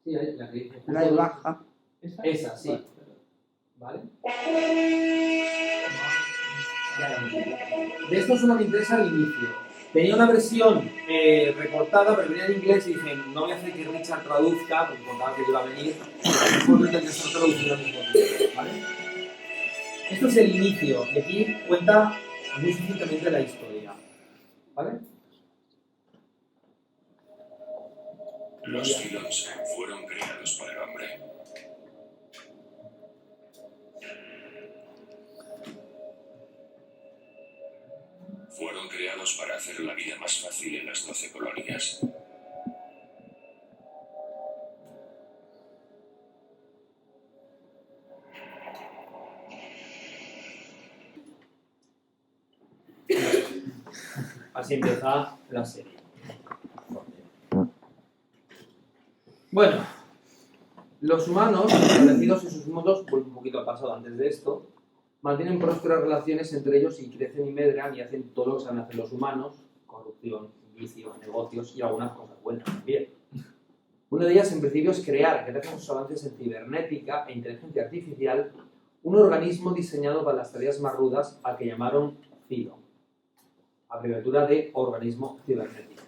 Sí, ahí, la que dice. La de baja. Esa, sí. ¿Vale? De esto solo me interesa el inicio. Tenía una versión recortada, pero venía en inglés y dije, no voy a hacer que Richard traduzca, porque contaba que iba a venir, por lo que estar traducido al mismo tiempo, ¿vale? Esto es el inicio, y aquí cuenta muy sucintamente la historia, ¿vale? Los Cylons fueron creados por el hombre. Fueron creados para hacer la vida más fácil en las 12 colonias. Así empieza la serie. Bueno, los humanos, establecidos en sus mundos, vuelvo un poquito al pasado antes de esto, mantienen prósperas relaciones entre ellos y crecen y medran y hacen todo lo que saben hacer los humanos, corrupción, vicio, negocios y algunas cosas buenas también. Una de ellas, en principio, es crear, gracias a sus avances en cibernética e inteligencia artificial, un organismo diseñado para las tareas más rudas al que llamaron CIDO, abreviatura de organismo cibernético.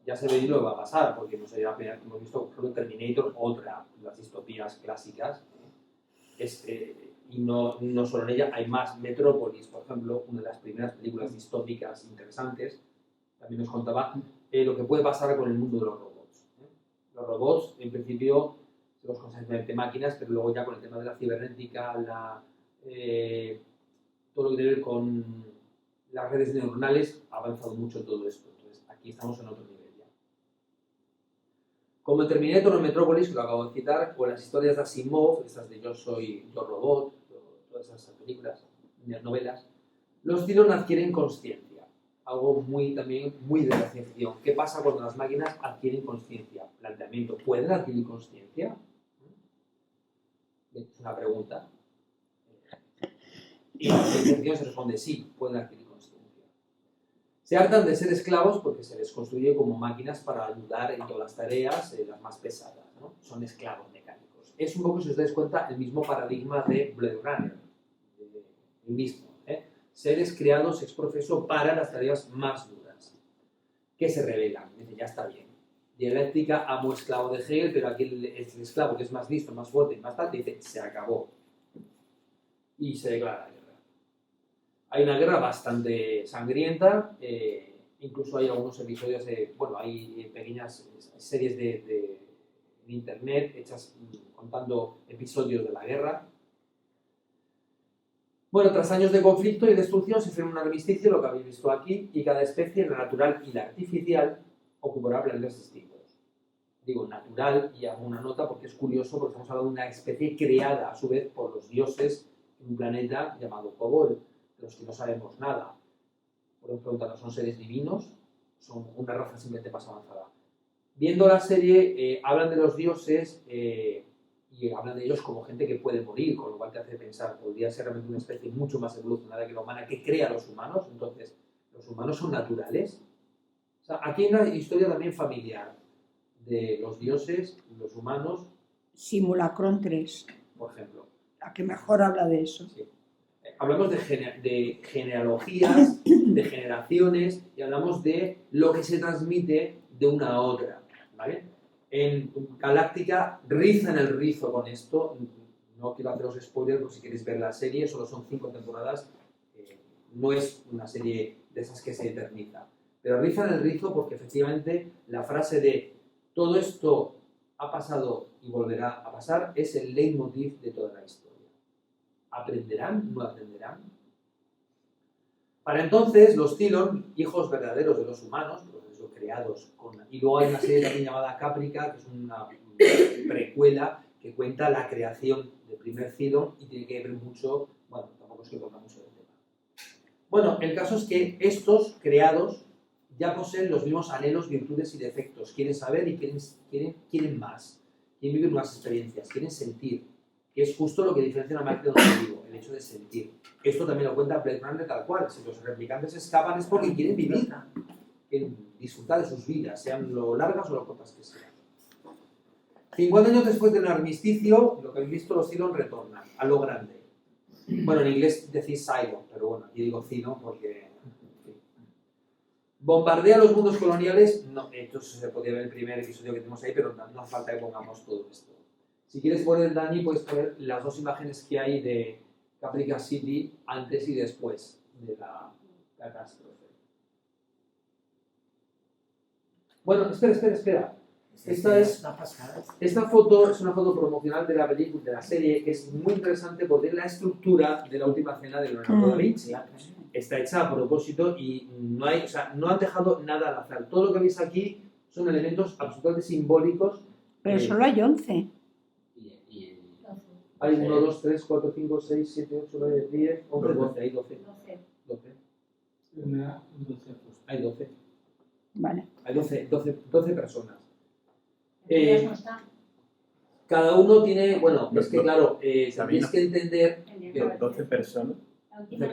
Ya se ve lo que va a pasar, porque no sería la primera que hemos visto, por ejemplo, Terminator, otra de las distopías clásicas, y no solo en ella, hay más. Metrópolis, por ejemplo, una de las primeras películas distópicas interesantes, también nos contaba lo que puede pasar con el mundo de los robots. Los robots, en principio, se los consideran máquinas, pero luego ya con el tema de la cibernética, todo lo que tiene que ver con las redes neuronales, ha avanzado mucho todo esto. Entonces, aquí estamos en otro nivel ya. Como en Terminator o Metrópolis, que lo acabo de citar, o las historias de Asimov, estas de Yo Robot, todas esas películas, novelas, los Cylons adquieren consciencia. Algo también muy de la ciencia ficción. ¿Qué pasa cuando las máquinas adquieren consciencia? Planteamiento, ¿pueden adquirir consciencia? Es una pregunta. Y la ciencia ficción se responde sí, pueden adquirir consciencia. Se hartan de ser esclavos porque se les construye como máquinas para ayudar en todas las tareas, las más pesadas, ¿no? Son esclavos mecánicos. Es un poco, si os dais cuenta, el mismo paradigma de Blade Runner. El mismo, seres creados ex profeso para las tareas más duras, que se revelan. Dicen, ya está bien. Dialéctica, amo esclavo de Hegel, pero aquí el esclavo que es más listo, más fuerte y más tal, dice, se acabó. Y se declara la guerra. Hay una guerra bastante sangrienta, incluso hay algunos episodios bueno, hay pequeñas series de internet hechas contando episodios de la guerra. Bueno, tras años de conflicto y destrucción se firma un armisticio, lo que habéis visto aquí, y cada especie, la natural y la artificial, ocupará planetas distintos. Digo natural y hago una nota porque es curioso, porque estamos hablando de una especie creada a su vez por los dioses en un planeta llamado Kobol, de los que no sabemos nada. Podemos preguntarnos, ¿son seres divinos? ¿Son una raza simplemente más avanzada? Viendo la serie, hablan de los dioses y hablan de ellos como gente que puede morir, con lo cual te hace pensar, podría ser realmente una especie mucho más evolucionada que la humana, que crea a los humanos. Entonces, ¿los humanos son naturales? O sea, aquí hay una historia también familiar de los dioses, los humanos. Simulacron 3, por ejemplo. La que mejor habla de eso. Sí. Hablamos de genealogías, de generaciones, y hablamos de lo que se transmite de una a otra, ¿vale? En Galáctica rizan el rizo con esto. No quiero haceros spoilers, porque si queréis ver la serie, solo son 5 temporadas. No es una serie de esas que se eterniza. Pero rizan el rizo porque efectivamente la frase de todo esto ha pasado y volverá a pasar es el leitmotiv de toda la historia. ¿Aprenderán? ¿No aprenderán? Para entonces, los Cylon, hijos verdaderos de los humanos, los creados con... Y luego hay una serie también llamada Caprica, que es una precuela que cuenta la creación del primer Cylon y tiene que ver mucho... Bueno, tampoco es que ponga mucho del tema. Bueno, el caso es que estos creados ya poseen los mismos anhelos, virtudes y defectos. Quieren saber y quieren más. Quieren vivir nuevas experiencias, quieren sentir. Que es justo lo que diferencia una máquina de un vivo, el hecho de sentir. Esto también lo cuenta Blade Runner tal cual. Si los replicantes escapan es porque quieren vivir, quieren disfrutar de sus vidas, sean lo largas o lo cortas que sean. 50 años después del armisticio, lo que habéis visto, los Cylon retornan a lo grande. Bueno, en inglés decís Cylon, pero bueno, aquí digo Cylon porque... ¿Bombardea los mundos coloniales? No, esto se podría ver en el primer episodio que tenemos ahí, pero no hace falta que pongamos todo esto. Si quieres poner, Dani, puedes poner las 2 imágenes que hay de Caprica City antes y después de la catástrofe. Bueno, espera. Esta foto es una foto promocional de la película, de la serie, que es muy interesante porque es la estructura de la última cena de Leonardo da Vinci. Está hecha a propósito y no han dejado nada al azar. Todo lo que veis aquí son elementos absolutamente simbólicos. Pero solo hay 11. Hay 1, 2, 3, 4, 5, 6, 7, 8, 9, 10, 11, 12. Hay 12. 12. Hay 12. Vale. Hay 12 personas. No está. Cada uno tiene, bueno, es que claro, tenéis que entender que 12 personas.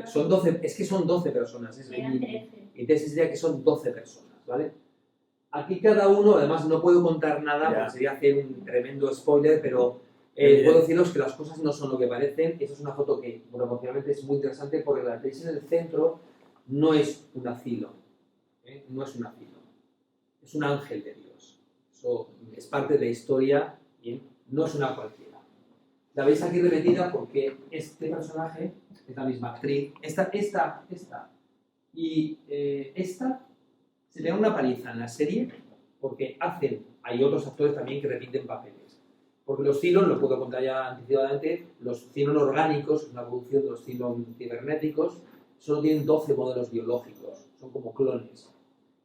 son 12, es que son 12 personas. Entonces sería que son 12 personas, ¿vale? Aquí cada uno, además no puedo contar nada porque sería hacer un tremendo spoiler, pero puedo deciros que las cosas no son lo que parecen. Esta es una foto que proporcionalmente es muy interesante porque la que veis en el centro no es una Cylon, no es una Cylon, es un ángel de Dios. Eso es parte de la historia, ¿bien? No es una cualquiera. La veis aquí repetida porque este personaje es la misma actriz. Esta y esta se le da una paliza en la serie porque hay otros actores también que repiten papeles. Porque los Cylon, lo puedo contar ya anticipadamente, los Cylon orgánicos, una evolución de los Cylon cibernéticos, solo tienen 12 modelos biológicos, son como clones.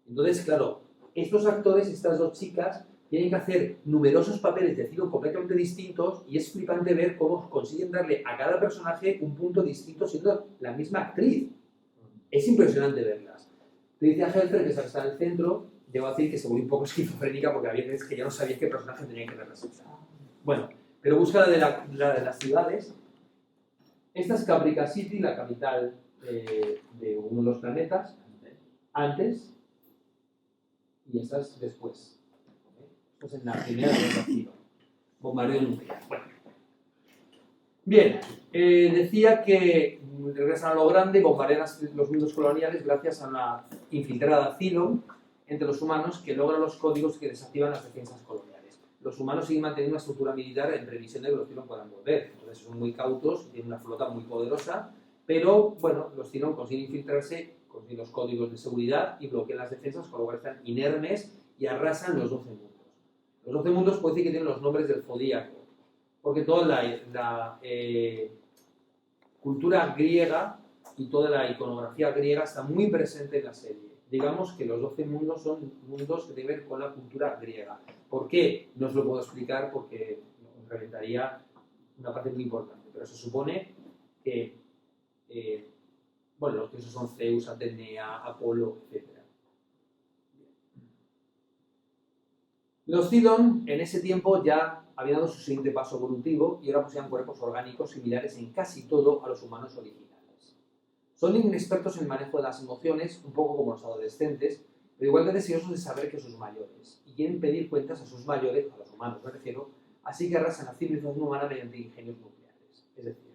Entonces, claro, estos actores, estas 2 chicas, tienen que hacer numerosos papeles de Cylon completamente distintos y es flipante ver cómo consiguen darle a cada personaje un punto distinto siendo la misma actriz. Es impresionante verlas. Patricia Helfer, que está en el centro, debo decir que se volvió un poco esquizofrénica porque había veces que ya no sabía qué personaje tenía que representar. Bueno, pero busca la de las ciudades. Esta es Caprica City, la capital de uno de los planetas. antes y estas después. Esto es en la primera guerra civil. Bombardeo nuclear. Bueno. Bien, decía que regresan a lo grande y bombardean los mundos coloniales gracias a una infiltrada Cylon entre los humanos que logra los códigos que desactivan las defensas coloniales. Los humanos siguen manteniendo una estructura militar en previsión de que los Cylon puedan volver. Entonces son muy cautos, tienen una flota muy poderosa, pero bueno, los Cylon consiguen infiltrarse, consiguen los códigos de seguridad y bloquean las defensas, con lo cual están inermes y arrasan los 12 mundos. Los 12 mundos puede decir que tienen los nombres del zodíaco, porque toda la cultura griega y toda la iconografía griega está muy presente en la serie. Digamos que los 12 mundos son mundos que tienen que ver con la cultura griega. ¿Por qué? No os lo puedo explicar porque os reventaría una parte muy importante, pero se supone que bueno, los dioses son Zeus, Atenea, Apolo, etc. Los Cylon en ese tiempo ya habían dado su siguiente paso evolutivo y ahora poseían cuerpos orgánicos similares en casi todo a los humanos originales. Son inexpertos en el manejo de las emociones, un poco como los adolescentes, pero igual de deseosos de saber que sus mayores, y quieren pedir cuentas a sus mayores, a los humanos me refiero, así que arrasan la civilización humana mediante ingenios nucleares. Es decir,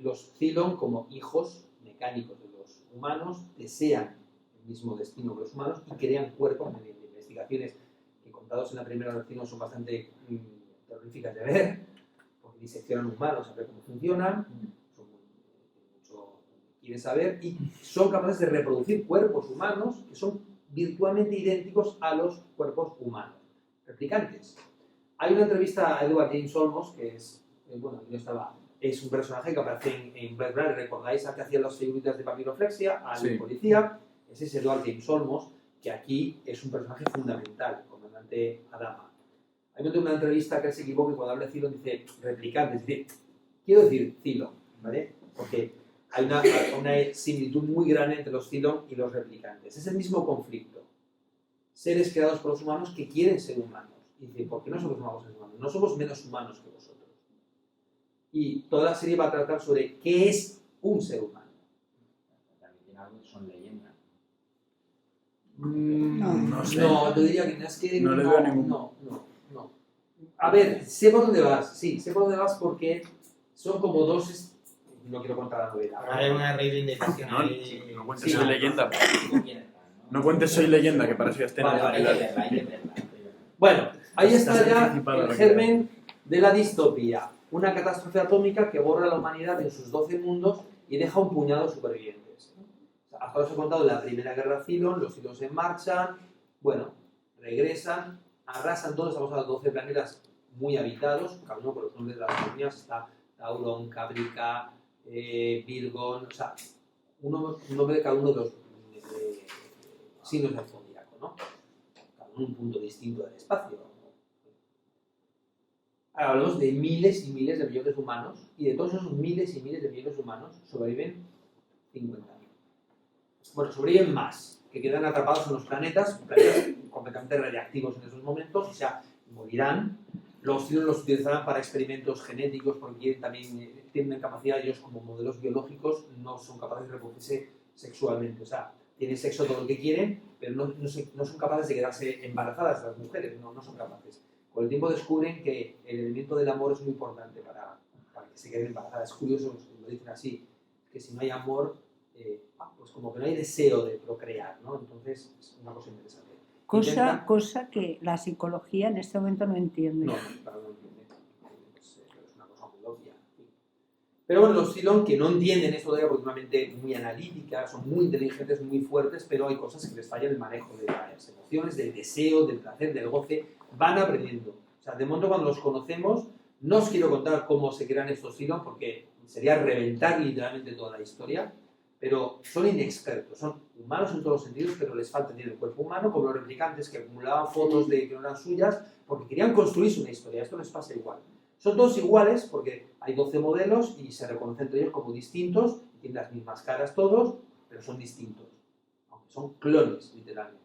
los Cylon, como hijos mecánicos de los humanos, desean el mismo destino que los humanos y crean cuerpos mediante investigaciones que, contados en la primera lección, son bastante terroríficas de ver, porque diseccionan humanos, saber cómo funcionan, quieren saber, y son capaces de reproducir cuerpos humanos que son virtualmente idénticos a los cuerpos humanos, replicantes. Hay una entrevista a Edward James Olmos, que es, bueno, yo estaba, es un personaje que aparece en Blade Runner, ¿recordáis a que hacían las figuritas de papiroflexia? Al policía, ese es Edward James Olmos, que aquí es un personaje fundamental, el comandante Adama. Hay una entrevista que él se equivoca y cuando habla de Cylon dice replicantes, dice, quiero decir Cylon, ¿vale? Porque hay una similitud muy grande entre los Cylon y los replicantes. Es el mismo conflicto. Seres creados por los humanos que quieren ser humanos. Y dice, ¿por qué no somos humanos? No somos menos humanos que vosotros. Y toda la serie va a tratar sobre qué es un ser humano. También son leyendas. No sé. No, yo diría que no es que... No le veo ningún... No. A ver, sé por dónde vas. Sí, sé por dónde vas porque son como dos... No quiero contar la novela. Hay una reivindicación. No cuentes soy leyenda. No cuentes soy leyenda, que para eso ya está en Vale. Bueno, ahí está ya el germen de la distopía. Una catástrofe atómica que borra a la humanidad en sus 12 mundos y deja un puñado de supervivientes. Hasta ahora os he contado la primera guerra Cylon, los Cylon se marchan, bueno, regresan, arrasan todos, estamos hablando de 12 planetas muy habitados, cada uno con los nombres de las colonias, está Tauron, Caprica, Virgon, o sea, un nombre de cada uno de los signos del zodíaco, ¿no? Cada uno un punto distinto del espacio. Ahora hablamos de miles y miles de millones de humanos, y de todos esos miles y miles de millones de humanos sobreviven 50.000. Bueno, sobreviven más, que quedan atrapados en los planetas completamente radiactivos en esos momentos, o sea, morirán. Los Cylon los utilizarán para experimentos genéticos porque también tienen capacidad, ellos como modelos biológicos no son capaces de reproducirse sexualmente, o sea, tienen sexo todo lo que quieren, pero no son capaces de quedarse embarazadas las mujeres, no son capaces. Con el tiempo descubren que el elemento del amor es muy importante para que se queden embarazadas. Es curioso, lo dicen así, que si no hay amor, pues como que no hay deseo de procrear, ¿no? Entonces es una cosa interesante. Cosa que la psicología en este momento no entiende. No entiende. Es una cosa muy obvia. Pero bueno, los Cylon que no entienden esto de porque normalmente muy analíticas, son muy inteligentes, muy fuertes, pero hay cosas que les fallan en el manejo de las emociones, del deseo, del placer, del goce, van aprendiendo. O sea, de momento cuando los conocemos, no os quiero contar cómo se crean estos Cylon porque sería reventar literalmente toda la historia, pero son inexpertos, son humanos en todos los sentidos, pero les falta tener el cuerpo humano, como los replicantes que acumulaban fotos de que no eran suyas, porque querían construirse una historia. Esto les pasa igual. Son todos iguales, porque hay 12 modelos y se reconocen entre ellos como distintos, tienen las mismas caras todos, pero son distintos, aunque son clones, literalmente.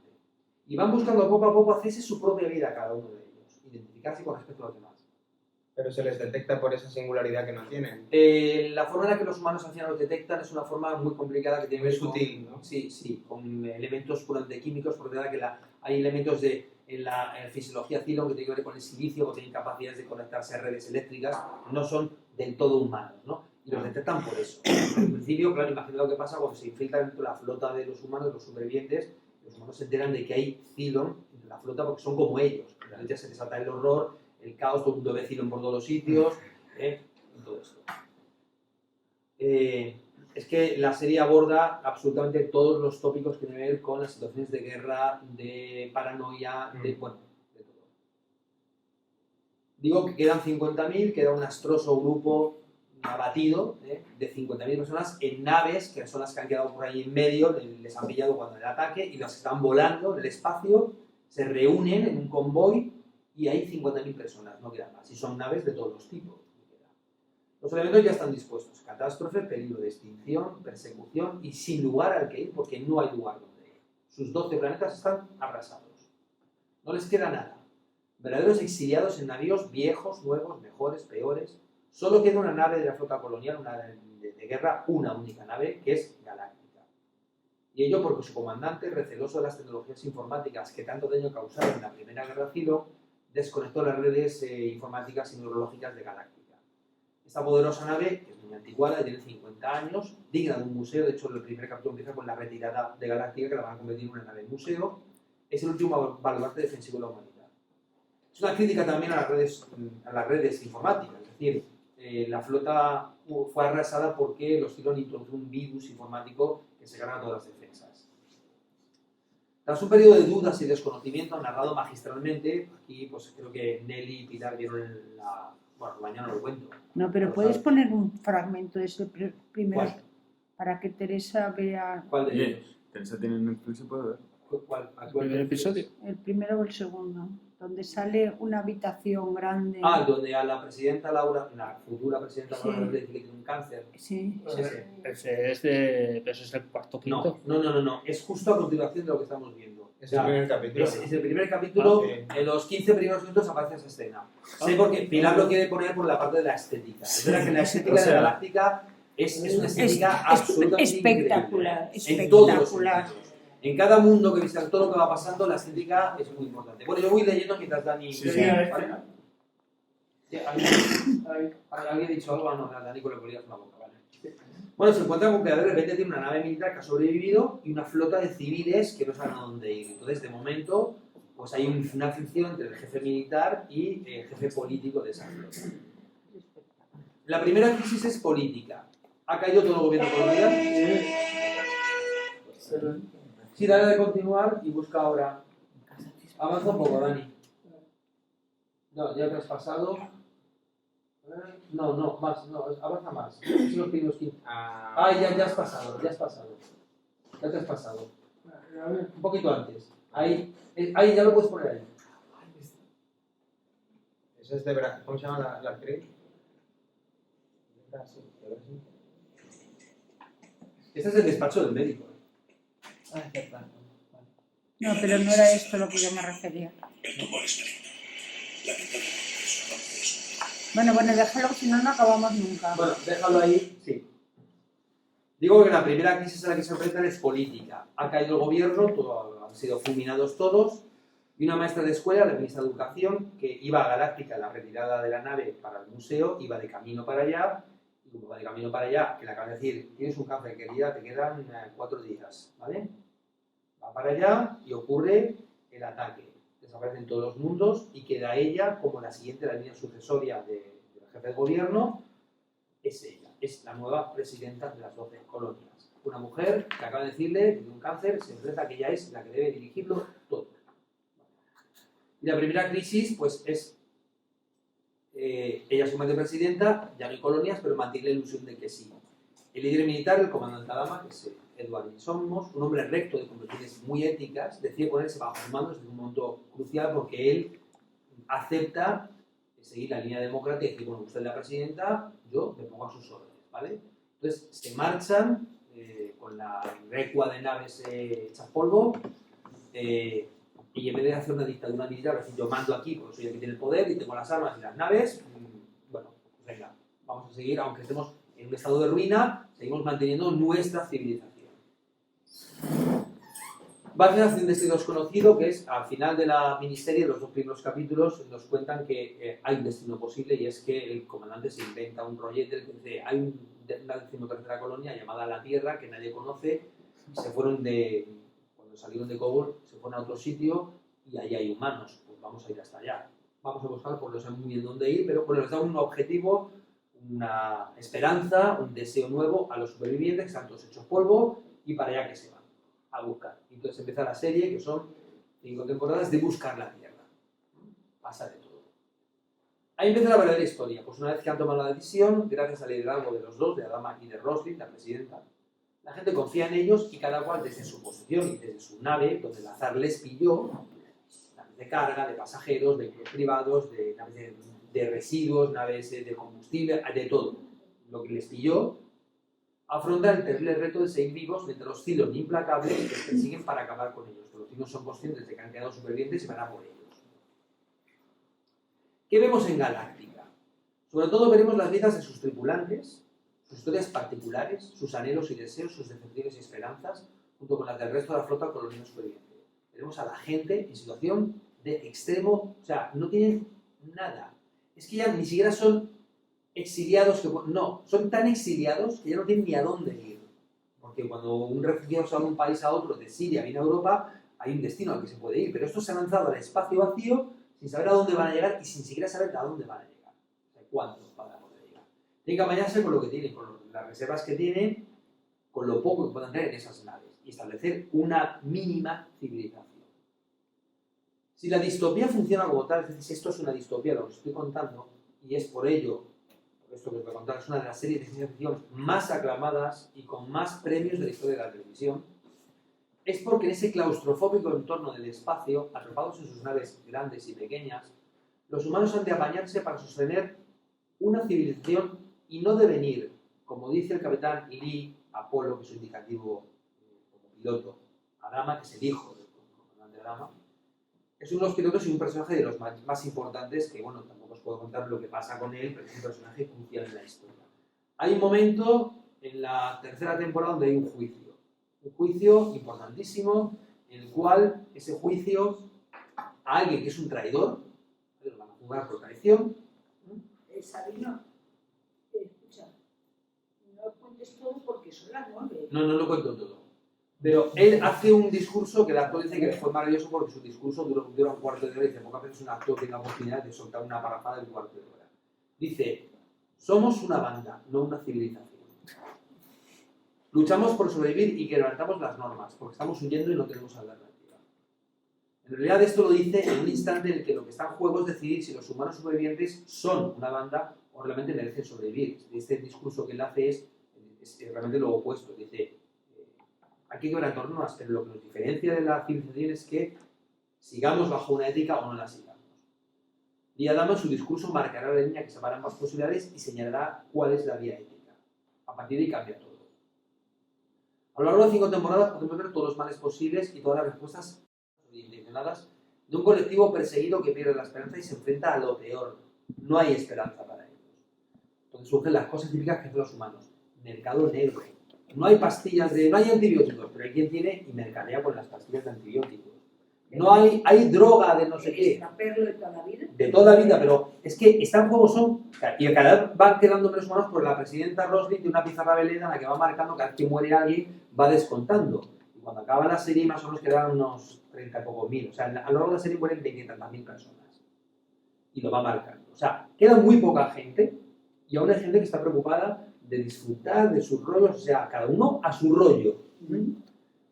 Y van buscando poco a poco hacerse su propia vida cada uno de ellos, identificarse con respecto a los demás. Pero se les detecta por esa singularidad que no tienen. La forma en la que los humanos al final los detectan es una forma muy complicada que tiene que ver con, sutil, ¿no? Sí, con elementos puramente químicos, porque que hay elementos en la fisiología Cylon que tienen que ver con el silicio, que tienen capacidades de conectarse a redes eléctricas, no son del todo humanos, ¿no? Y los detectan por eso. En principio, claro, imagina lo que pasa cuando se infiltra dentro de la flota de los humanos, los supervivientes, los humanos se enteran de que hay Cylon en la flota porque son como ellos. Realmente se desata el horror, el caos, todo el mundo ve Cylon por todos los sitios, y todo esto. Es que la serie aborda absolutamente todos los tópicos que tienen que ver con las situaciones de guerra, de paranoia, de todo. Digo que quedan 50.000, queda un astroso grupo abatido de 50.000 personas en naves, que son las que han quedado por ahí en medio, les han pillado cuando el ataque y las están volando en el espacio, se reúnen en un convoy y hay 50.000 personas, no quedan más. Y son naves de todos los tipos. Los elementos ya están dispuestos. Catástrofe, peligro de extinción, persecución y sin lugar al que ir, porque no hay lugar donde ir. Sus 12 planetas están abrasados. No les queda nada. Verdaderos exiliados en navíos viejos, nuevos, mejores, peores. Solo queda una nave de la flota colonial, una de guerra, una única nave, que es galáctica. Y ello porque su comandante, receloso de las tecnologías informáticas que tanto daño causaron en la Primera Guerra Cylon, desconectó las redes informáticas y neurológicas de Galáctica. Esta poderosa nave, que es muy anticuada, tiene 50 años, digna de un museo. De hecho, el primer capítulo empieza con la retirada de Galáctica, que la van a convertir en una nave museo. Es el último baluarte defensivo de la humanidad. Es una crítica también a las redes informáticas. Es decir, la flota fue arrasada porque los Cylon introdujeron un virus informático que se carga todas las defensas. Tras un periodo de dudas y desconocimiento, narrado magistralmente, aquí pues creo que Nelly y Pilar vieron bueno, mañana lo cuento. No, pero puedes poner un fragmento de ese primero. ¿Cuál? Para que Teresa vea. ¿Cuál de ellos? Teresa tiene Netflix y puede ver. ¿Cuál? ¿El primer episodio? El primero o el segundo, donde sale una habitación grande. Donde a la presidenta Laura, la futura presidenta Laura, le dice que tiene un cáncer. Sí. Ese es el cuarto quinto. No. Es justo a continuación de lo que estamos viendo. Es el primer capítulo. Es el primer capítulo. En los 15 primeros minutos aparece esa escena. Sé porque Pilar lo quiere poner por la parte de la estética. Es verdad que la estética de Galáctica es una estética absolutamente espectacular. Increíble. En todos los sentidos. En cada mundo que visitan, todo lo que va pasando, la estética es muy importante. Bueno, yo voy leyendo mientras Dani... ¿Vale? ¿Alguien ha dicho algo? No, Dani con lo que una boca, ¿vale? Bueno, se encuentra con que de repente tiene una nave militar que ha sobrevivido y una flota de civiles que no saben a dónde ir. Entonces, de momento, pues hay una fricción entre el jefe militar y el jefe político de esa flota. La primera crisis es política. ¿Ha caído todo el gobierno colonial? Sí, dale de continuar y busca ahora. Avanza un poco, Dani. No, ya te has pasado. No, más, no, avanza más. Son los primeros 15. Ya has pasado. Ya te has pasado. Un poquito antes. Ahí, ya lo puedes poner ahí. Esa es de verdad. ¿Cómo se llama la actriz? Este es el despacho del médico. No, pero no era esto lo que yo me refería. Bueno, déjalo, si no, no acabamos nunca. Bueno, déjalo ahí, sí. Digo que la primera crisis a la que se enfrentan es política. Ha caído el gobierno, han sido fulminados todos, y una maestra de escuela, la ministra de Educación, que iba a Galáctica en la retirada de la nave para el museo, iba de camino para allá, y como va de camino para allá, que le acaban de decir, tienes un cáncer, querida, te quedan 4 días, ¿vale? Va para allá y ocurre el ataque. Desaparecen todos los mundos y queda ella como la siguiente, la línea sucesoria del jefe de gobierno. Es ella, es la nueva presidenta de las 12 colonias. Una mujer que acaba de decirle que tiene un cáncer, se enfrenta que ella es la que debe dirigirlo todo. Y la primera crisis, pues es ella se convierte en presidenta, ya no hay colonias, pero mantiene la ilusión de que sí. El líder militar, el comandante Adama, que es Edward Somos, un hombre recto de convicciones muy éticas, decide ponerse bajo sus manos desde un momento crucial porque él acepta seguir la línea democrática y decir, bueno, usted es la presidenta, yo me pongo a sus órdenes, ¿vale? Entonces se marchan con la recua de naves hechas polvo y en vez de hacer una dictadura militar, es decir, yo mando aquí porque soy el que tiene el poder y tengo las armas y las naves, seguir, aunque estemos en un estado de ruina, seguimos manteniendo nuestra civilización. Bárcenas tiene un destino desconocido, que es al final de la miniserie, los 2 primeros capítulos, nos cuentan que hay un destino posible, y es que el comandante se inventa un rollete que dice: hay una 13ª colonia llamada La Tierra que nadie conoce, se fueron cuando salieron de Kobol, se fueron a otro sitio y allí hay humanos, pues vamos a ir hasta allá. Vamos a buscar, porque no sabemos muy bien dónde ir, pero bueno, les da un objetivo, una esperanza, un deseo nuevo a los supervivientes, que están todos hechos polvo, y para allá que se van a buscar. Entonces empieza la serie, que son 5 temporadas de buscar la Tierra. Pasa de todo. Ahí empieza la verdadera historia. Pues una vez que han tomado la decisión, gracias al liderazgo de los dos, de Adama y de Roslin, la presidenta, la gente confía en ellos, y cada cual desde su posición y desde su nave, donde el azar les pilló, naves de carga, de pasajeros, vehículos privados, de naves de residuos, naves de combustible, de todo. Lo que les pilló, afronta el terrible reto de seguir vivos mientras los Cylon implacables les persiguen para acabar con ellos. Los Cylon son conscientes de que han quedado supervivientes y van a por ellos. ¿Qué vemos en Galáctica? Sobre todo veremos las vidas de sus tripulantes, sus historias particulares, sus anhelos y deseos, sus decepciones y esperanzas, junto con las del resto de la flota colonial superviviente. Veremos a la gente en situación de extremo, o sea, no tienen nada. Es que ya ni siquiera son exiliados, no, son tan exiliados que ya no tienen ni a dónde ir. Porque cuando un refugiado se va de un país a otro, de Siria viene a Europa, hay un destino al que se puede ir. Pero estos se han lanzado al espacio vacío sin saber a dónde van a llegar y sin siquiera saber a dónde van a llegar. O sea, cuántos van a poder llegar. Tienen que apañarse con lo que tienen, con las reservas que tienen, con lo poco que puedan tener en esas naves y establecer una mínima civilización. Si la distopía funciona como tal, es decir, si esto es una distopía, lo que os estoy contando, y es por ello, esto que os voy a contar, es una de las series de ciencia ficción más aclamadas y con más premios de la historia de la televisión, es porque en ese claustrofóbico entorno del espacio, atrapados en sus naves grandes y pequeñas, los humanos han de apañarse para sostener una civilización y no devenir, como dice el capitán Lee Apolo, que es su indicativo como piloto, Adama, que es el hijo del comandante Adama. Es uno de los pilotos y un personaje de los más importantes, que bueno, tampoco os puedo contar lo que pasa con él, pero es un personaje crucial en la historia. Hay un momento en la 3ª temporada donde hay un juicio importantísimo, en el cual ese juicio a alguien que es un traidor, lo van a juzgar por traición. Sabino, escucha, no cuentes todo porque son las 9. No lo cuento todo. Pero él hace un discurso que el actor dice que fue maravilloso porque su discurso dura un cuarto de hora y dice, pocas veces un actor tiene la oportunidad de soltar una parrafada de un cuarto de hora. Dice, somos una banda, no una civilización. Luchamos por sobrevivir y quebrantamos las normas, porque estamos huyendo y no tenemos alternativa. En realidad esto lo dice en un instante en el que lo que está en juego es decidir si los humanos supervivientes son una banda o realmente merecen sobrevivir. Este discurso que él hace es realmente lo opuesto. Dice, hay que quebrantar normas, pero lo que nos diferencia de la civilización es que sigamos bajo una ética o no la sigamos. Y Adama en su discurso marcará la línea que separa ambas posibilidades y señalará cuál es la vía ética. A partir de ahí cambia todo. A lo largo de 5 temporadas podemos ver todos los males posibles y todas las respuestas intencionadas de un colectivo perseguido que pierde la esperanza y se enfrenta a lo peor. No hay esperanza para ellos. Entonces surgen las cosas típicas que hacen los humanos. Mercado negro. No hay pastillas no hay antibióticos, pero hay quien tiene y mercadea con las pastillas de antibióticos. No hay droga de no sé qué. ¿Perlo de toda la vida? De toda la vida, pero es que está en juego y cada vez van quedando menos humanos porque la presidenta Roslin tiene una pizarra veleda en la que va marcando cada vez que muere alguien, va descontando. Y cuando acaba la serie más o menos quedan unos 30 y pocos mil. O sea, a lo largo de la serie mueren 20.000 personas. Y lo va marcando. O sea, queda muy poca gente y aún hay gente que está preocupada de disfrutar de sus rollos, o sea, cada uno a su rollo.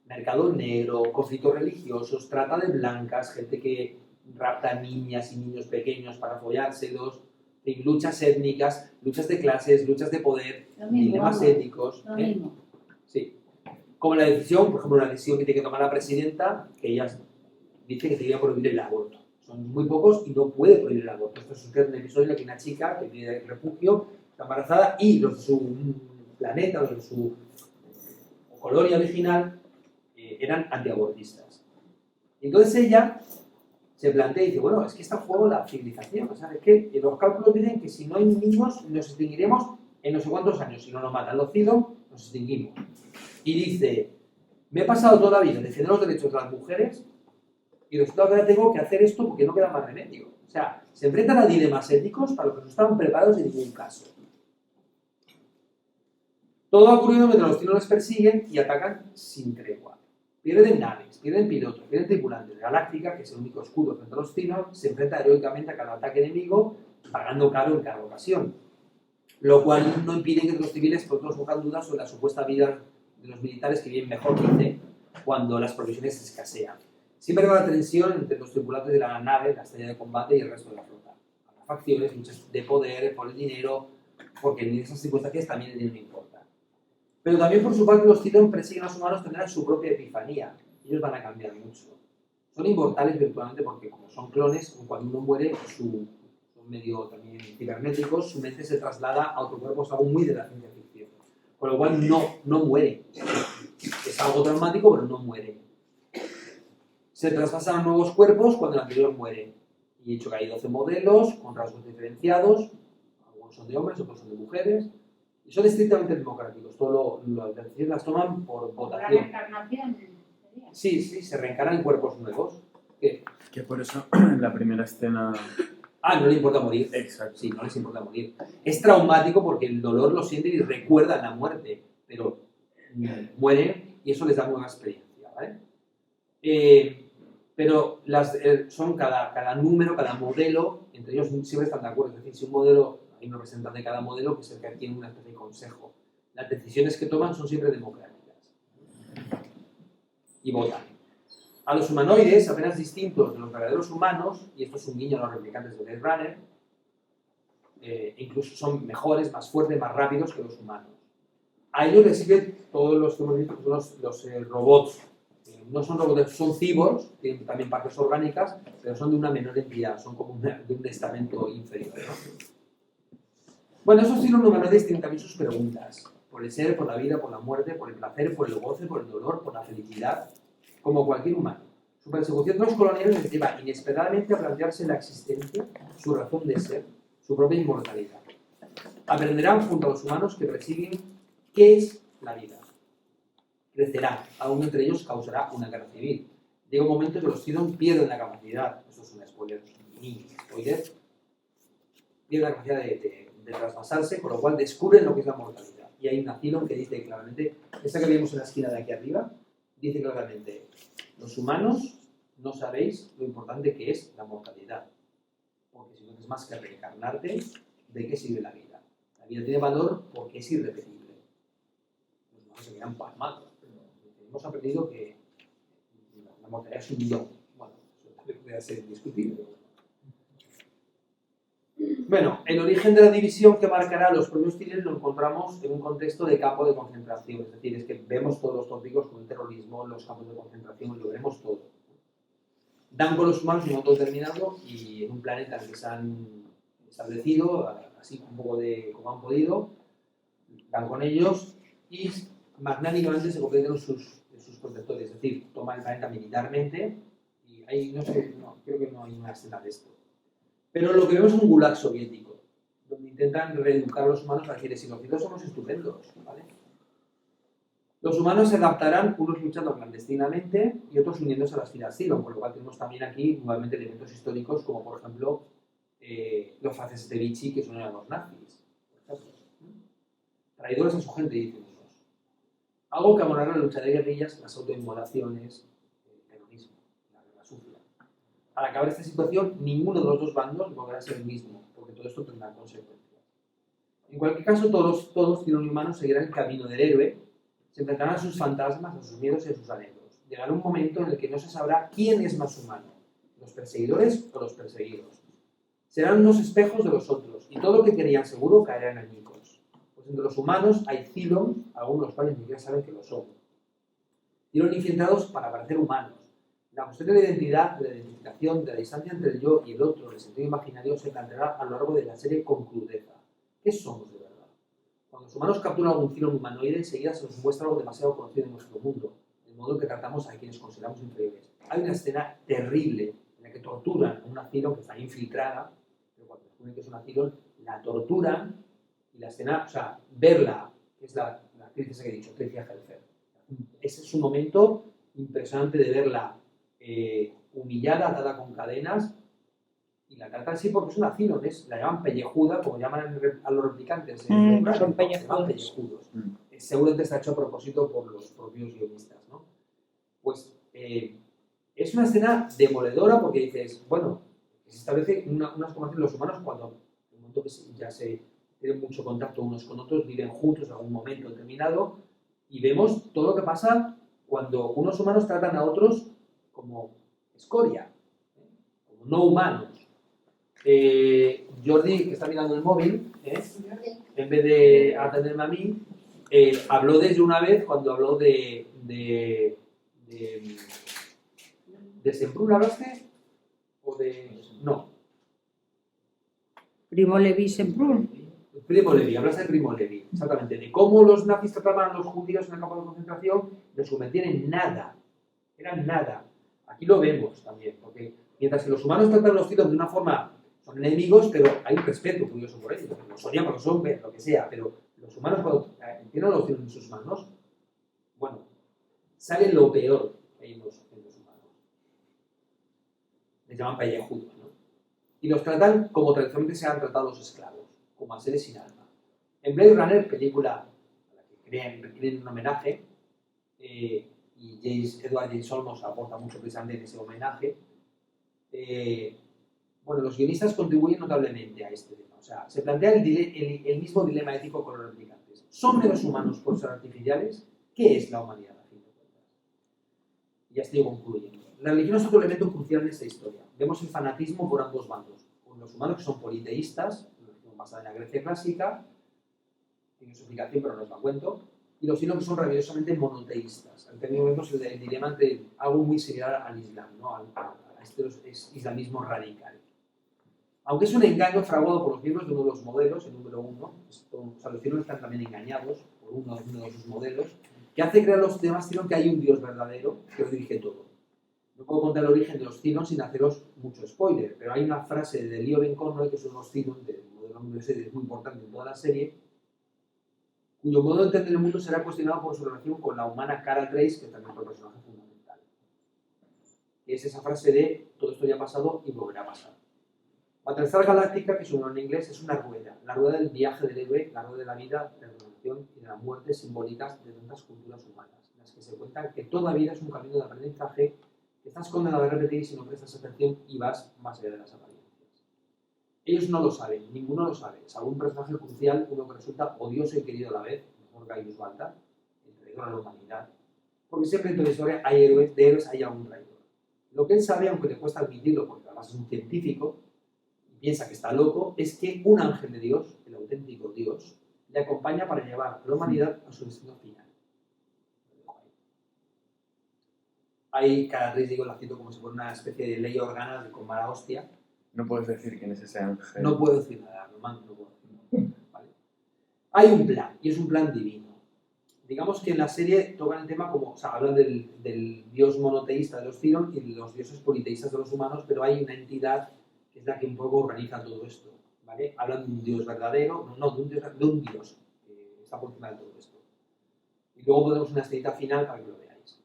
Mercado negro, conflictos religiosos, trata de blancas, gente que rapta niñas y niños pequeños para follárselos, luchas étnicas, luchas de clases, luchas de poder, dilemas éticos. Lo mismo. Sí. Como la decisión, por ejemplo, la decisión que tiene que tomar la presidenta, que ella dice que tiene que prohibir el aborto. Son muy pocos y no puede prohibir el aborto. Esto sucede en el episodio en el que una chica que pide refugio está embarazada y los de su planeta, los de su colonia original, eran antiabortistas. Y entonces ella se plantea y dice, bueno, es que está en juego la civilización. O sea, es que los cálculos dicen que si no hay niños nos extinguiremos en no sé cuántos años, si no nos matan los Cylon, nos extinguimos. Y dice, me he pasado toda la vida defendiendo los derechos de las mujeres y resulta que ahora tengo que hacer esto porque no queda más remedio. O sea, se enfrentan a dilemas éticos para los que no estaban preparados en ningún caso. Todo va ocurriendo mientras los Cylon les persiguen y atacan sin tregua. Pierden naves, pierden pilotos, pierden tripulantes. Galáctica, que es el único escudo frente a los Cylon, se enfrenta heroicamente a cada ataque enemigo, pagando caro en cada ocasión. Lo cual no impide que los civiles pronto surjan dudas sobre la supuesta vida de los militares que viven mejor, dice, cuando las provisiones escasean. Siempre va la tensión entre los tripulantes de la nave, la estrella de combate y el resto de la flota. Las facciones, luchas de poder, por el dinero, porque en esas circunstancias también el dinero importa. Pero también por su parte los Cylon persiguen a los humanos tendrán su propia epifanía. Ellos van a cambiar mucho. Son inmortales virtualmente porque como son clones, cuando uno muere, son medio también cibernéticos, su mente se traslada a otro cuerpo, es algo muy de la ciencia ficción. Con lo cual no muere. Es algo traumático, pero no muere. Se traspasan a nuevos cuerpos cuando el anterior muere. Y he dicho que hay 12 modelos con rasgos diferenciados. Algunos son de hombres, otros son de mujeres. Y son estrictamente democráticos. Todo las decisiones las toman por votación. ¿La reencarnación sería? Sí, se reencarnan en cuerpos nuevos. ¿Qué? Que por eso en la primera escena... no le importa morir. Exacto. Sí, no les importa morir. Es traumático porque el dolor lo sienten y recuerdan la muerte. Pero mueren y eso les da nueva experiencia, ¿vale? Pero son cada número, cada modelo, entre ellos siempre están de acuerdo. Es decir, si un modelo... Hay un representante de cada modelo que es el que tiene una especie de consejo. Las decisiones que toman son siempre democráticas. Y votan. A los humanoides, apenas distintos de los verdaderos humanos, y esto es un guiño a los replicantes de Blade Runner, incluso son mejores, más fuertes, más rápidos que los humanos. A ellos les sirven todos los que hemos visto, que son los robots. No son robots, son cyborgs, tienen también partes orgánicas, pero son de una menor entidad, son como de un estamento inferior, ¿no? Bueno, esos Cylon humanoides tienen también sus preguntas. Por el ser, por la vida, por la muerte, por el placer, por el goce, por el dolor, por la felicidad, como cualquier humano. Su persecución de los coloniales les lleva inesperadamente a plantearse la existencia, su razón de ser, su propia inmortalidad. Aprenderán junto a los humanos que persiguen qué es la vida. Crecerán, aún entre ellos causará una guerra civil. Llega un momento que los Cylon pierden la capacidad, esto es un spoiler, mini spoiler, pierden la capacidad de traspasarse, con lo cual descubren lo que es la mortalidad. Y hay una Cylon que dice claramente, esta que vemos en la esquina de aquí arriba, dice claramente, los humanos no sabéis lo importante que es la mortalidad. Porque si no es más que reencarnarte, ¿de qué sirve la vida? La vida tiene valor porque es irrepetible. Los humanos se quedan pasmados. Hemos aprendido que la mortalidad es un millón. Bueno, eso también puede ser discutible. Bueno, el origen de la división que marcará los propios Cylon lo encontramos en un contexto de campo de concentración. Es decir, es que vemos todos los tópicos como el terrorismo, los campos de concentración, lo veremos todo. Dan con los humanos en un momento determinado y en un planeta en el que se han establecido, así un poco de como han podido, dan con ellos y magnánimamente se convierten en sus protectores. Es decir, toman el planeta militarmente y ahí no sé, creo que no hay una escena de esto. Pero lo que vemos es un gulag soviético, donde intentan reeducar a los humanos para decirles, si los Cylon somos estupendos, ¿vale? Los humanos se adaptarán, unos luchando clandestinamente y otros uniéndose a las filas Cylon, por lo cual tenemos también aquí nuevamente elementos históricos, como por ejemplo los franceses de Vichy, que son los nazis, por ejemplo. Traidores a su gente, dicen unos. Algo que abonará la lucha de guerrillas, las autoinmolaciones, el terrorismo, la guerra sucia. Al acabar esta situación, ninguno de los dos bandos volverá a ser el mismo, porque todo esto tendrá consecuencias. En cualquier caso, todos Cylon humanos seguirán el camino del héroe, se enfrentarán a sus fantasmas, a sus miedos y a sus anhelos. Llegará un momento en el que no se sabrá quién es más humano, los perseguidores o los perseguidos. Serán unos espejos de los otros, y todo lo que querían seguro caerá en añicos. Pues entre los humanos hay Cylon, algunos de los cuales ni siquiera saben que lo son. Cylon infiltrados para parecer humanos. La cuestión de la identidad, de la identificación, de la distancia entre el yo y el otro, el sentido imaginario, se planteará a lo largo de la serie con crudeza. ¿Qué somos de verdad? Cuando los humanos capturan algún Cylon humanoide, enseguida se nos muestra algo demasiado conocido en nuestro mundo, el modo en que tratamos a quienes consideramos inferiores. Hay una escena terrible en la que torturan a una Cylon que está infiltrada, pero cuando descubren que es una Cylon, la torturan Y la escena, o sea, verla, que es la actriz esa que he dicho, Tricia Helfer. Ese es un momento impresionante de verla humillada, atada con cadenas, y la tratan así porque es una Cylon, la llaman pellejuda, como llaman a los replicantes. Son pellejudos. Seguramente está hecho a propósito por los propios guionistas, ¿no? Pues es una escena demoledora porque dices, bueno, se establece unas conversaciones. Los humanos cuando en un momento que ya se tienen mucho contacto unos con otros, viven juntos en algún momento determinado, y vemos todo lo que pasa cuando unos humanos tratan a otros como escoria, como no humanos. Jordi, que está mirando el móvil, en vez de atenderme a mí, habló desde una vez cuando habló de Semprún, ¿hablaste? ¿O de...? No. Primo Levi Semprún. Primo Levi, hablaste de Primo Levi, exactamente, de cómo los nazis trataban a los judíos en el campo de concentración, los convertían en nada, eran nada. Aquí lo vemos también, porque mientras que los humanos tratan a los tíos de una forma, son enemigos, pero hay un respeto curioso por ellos, los odian porque son lo que sea, pero los humanos cuando tienen a los tíos en sus manos, bueno, sale lo peor que hay en los humanos. Les llaman pellejudos, ¿no? Y los tratan como tradicionalmente se han tratado los esclavos, como a seres sin alma. En Blade Runner, película a la que creen un homenaje, y Edward James Olmos aporta mucho precisamente en ese homenaje, bueno, los guionistas contribuyen notablemente a este tema. O sea, se plantea el mismo dilema ético con los replicantes. ¿Son menos humanos por ser artificiales? ¿Qué es la humanidad, a fin de cuentas? Y ya estoy concluyendo. La religión es otro elemento crucial en esta historia. Vemos el fanatismo por ambos bandos. Con los humanos que son politeístas, basada en la Grecia clásica, tiene su explicación pero no os la cuento, y los chinos que son rabia monoteístas. Al término vemos el dilema entre algo muy similar al Islam, ¿no? a este islamismo radical. Aunque es un engaño fraguado por los miembros de uno de los modelos, el número 1, o sea, los chinos están también engañados por uno de sus modelos, que hace creer a los demás chinos que hay un Dios verdadero que lo dirige todo. No puedo contar el origen de los chinos sin haceros mucho spoiler, pero hay una frase de Leo Ben Conroy, que son los chinos del modelo número 6, es muy importante en toda la serie, cuyo modo de entender el mundo será cuestionado por su relación con la humana Cara Trace, que también es otro personaje fundamental. Es esa frase de todo esto ya ha pasado y volverá a pasar. Battlestar Galáctica, que su nombre en inglés, es una rueda, la rueda del viaje del héroe, la rueda de la vida, de la revolución y de la muerte simbólicas de tantas culturas humanas, en las que se cuentan que toda vida es un camino de aprendizaje que estás condenado a repetir si no prestas atención y vas más allá de las apariencias. Ellos no lo saben, ninguno lo sabe, salvo un personaje crucial, uno que resulta odioso y querido a la vez, mejor Gaius Baltar, el traidor a la humanidad, porque siempre en toda la historia hay héroes, de héroes hay algún traidor. Lo que él sabe, aunque le cuesta admitirlo, porque además es un científico, y piensa que está loco, es que un ángel de Dios, el auténtico Dios, le acompaña para llevar a la humanidad a su destino final. Hay cada tres, digo, la cito como si fuera una especie de ley organa con mala hostia. No puedes decir quién es ese ángel. No puedo decir nada, Román, no puedo decir nada. ¿Vale? Hay un plan, y es un plan divino. Digamos que en la serie tocan el tema como, o sea, hablan del dios monoteísta de los Cylon y de los dioses politeístas de los humanos, pero hay una entidad que es la que un poco organiza todo esto, ¿vale? Hablan de un dios verdadero, no, de un dios que está por encima de todo esto. Y luego ponemos una escenita final para que lo veáis.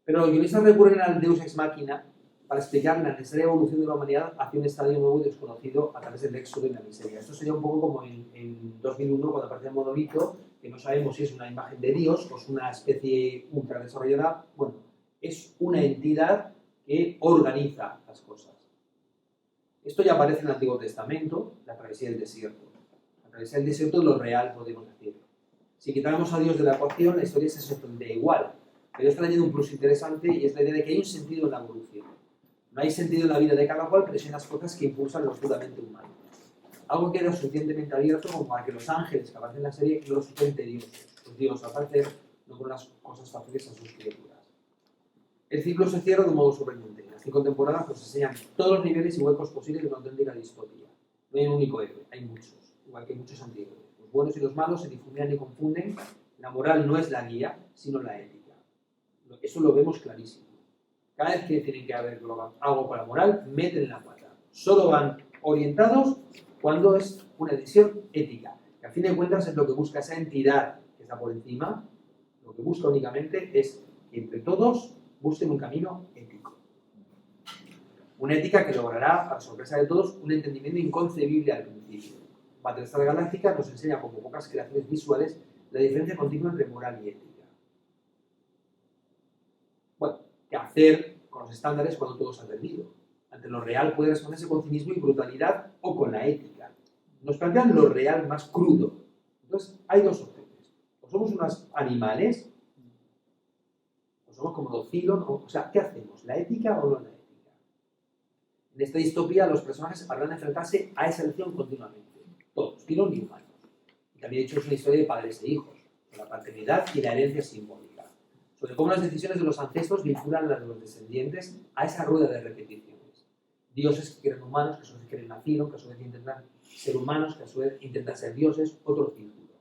Pero los guionistas recurren al Deus Ex Machina para explicar la necesaria evolución de la humanidad hacia un estadio nuevo y desconocido a través del éxodo y la miseria. Esto sería un poco como en 2001 cuando aparece el monolito, que no sabemos si es una imagen de Dios o es una especie ultra desarrollada. Bueno, es una entidad que organiza las cosas. Esto ya aparece en el Antiguo Testamento, la travesía del desierto. La travesía del desierto es lo real, podemos decir. Si quitáramos a Dios de la ecuación, la historia se sorprende igual. Pero esto le añade un plus interesante y es la idea de que hay un sentido en la evolución. No hay sentido en la vida de cada cual, pero son las cosas que impulsan lo puramente humano. Algo que era suficientemente abierto como para que los ángeles que aparecen en la serie no los sustente Dios. Los dios aparecer no con las cosas fáciles a sus criaturas. El ciclo se cierra de un modo sorprendente. En las 5 temporadas nos enseñan todos los niveles y huecos posibles de una auténtica distopía. No hay un único héroe, hay muchos, igual que muchos antihéroes. Los buenos y los malos se difuminan y confunden. La moral no es la guía, sino la ética. Eso lo vemos clarísimo. Cada vez que tienen que haber algo con la moral, meten la pata. Solo van orientados cuando es una decisión ética. Que a fin de cuentas es lo que busca esa entidad que está por encima, lo que busca únicamente es que entre todos busquen un camino ético. Una ética que logrará, para sorpresa de todos, un entendimiento inconcebible al principio. Battlestar Galactica nos enseña, como pocas creaciones visuales, la diferencia continua entre moral y ética. Bueno, ¿qué hacer con los estándares cuando todo se ha perdido? Ante lo real puede responderse con cinismo y brutalidad o con la ética. Nos plantean lo real más crudo. Entonces, hay dos opciones. O somos unos animales, o somos como docilos, o sea, ¿qué hacemos? ¿La ética o no la ética? En esta distopía los personajes habrán de enfrentarse a esa elección continuamente. Todos, ni los ni humanos. Y también he hecho una historia de padres e hijos, con la paternidad y la herencia simbólica, sobre cómo las decisiones de los ancestros vinculan las de los descendientes a esa rueda de repeticiones. Dioses que quieren humanos, que a su vez quieren nacieron, que a su vez intentan ser humanos, que a su vez intentan ser dioses, otro círculo.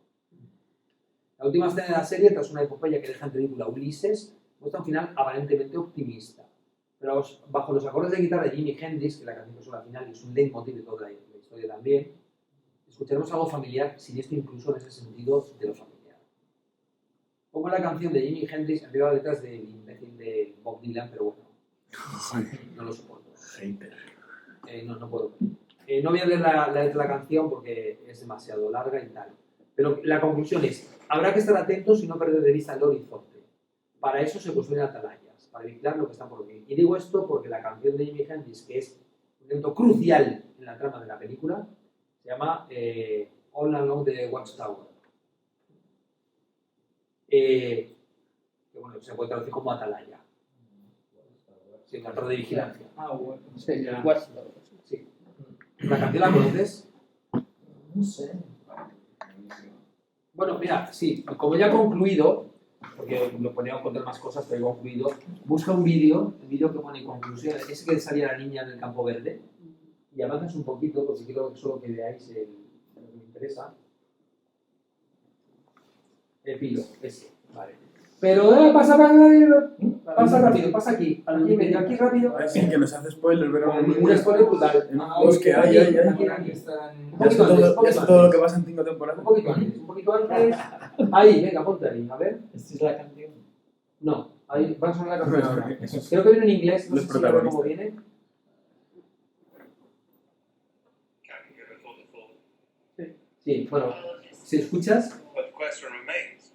La última escena de la serie, tras una epopeya que deja en ridículo a Ulises, muestra un final aparentemente optimista. Pero bajo los acordes de guitarra de Jimi Hendrix, que la canción que suena al final y es un leitmotiv de toda la historia también, escucharemos algo familiar, siniestro incluso en ese sentido de lo familiar. Pongo la canción de Jimi Hendrix en vez de las letras del imbécil de Bob Dylan, pero bueno, no lo soporto. Hater. No puedo. No voy a leer la letra de la canción porque es demasiado larga y tal. Pero la conclusión es, habrá que estar atentos y no perder de vista el horizonte. Para eso se construyen atalayas, para vigilar lo que está por venir. Y digo esto porque la canción de Jimi Hendrix, que es un elemento crucial en la trama de la película, se llama All Along the Watchtower. Que bueno, se puede traducir como atalaya. Sí, la torre de vigilancia. Bueno. Sí, Ya. Sí. ¿La canción la conoces? No sé. Bueno, mira, sí, como ya he concluido, porque me ponía a contar más cosas, pero he concluido, busca un vídeo, el vídeo que pone en conclusión, ese que salía la niña en el campo verde, y avanzas un poquito, porque quiero solo que veáis lo que me interesa. El pilo, ese, vale. Pero pasa rápido, pasa aquí, aquí rápido. Así que nos hace spoiler, pero Un spoiler brutal. Los que hay. Aquí. Un poquito antes. Es todo lo que pasa en 5 temporadas. Un poquito antes. Ahí, venga, ponte ahí, a ver. ¿Esta es la canción? No, ahí va a sonar la canción. Creo que viene en inglés, no sé si ver cómo viene. Sí, bueno, si escuchas. But the question remains,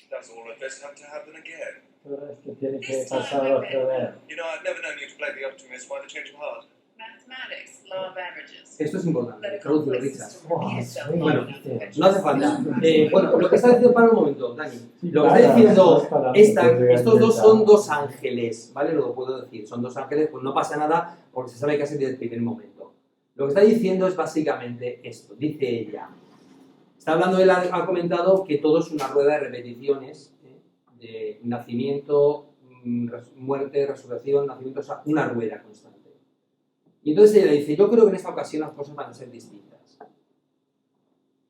does all of this have to happen again? Pero es que tiene que pasar otra vez. You know, I've never known you to play the optimist. Why the change of heart? Mathematics, law of averages. Esto es importante, tradúcelo, Richard. Oh, Bueno, no hace falta. Bueno, lo que está diciendo, para un momento, Dani. Lo que está diciendo, estos dos son dos ángeles, ¿vale? Lo puedo decir, son dos ángeles, pues no pasa nada porque se sabe casi desde el primer momento. Lo que está diciendo es básicamente esto, dice ella. Está hablando, él ha comentado que todo es una rueda de repeticiones, de nacimiento, muerte, resurrección, nacimiento, o sea, una rueda constante. Y entonces ella dice, yo creo que en esta ocasión las cosas van a ser distintas.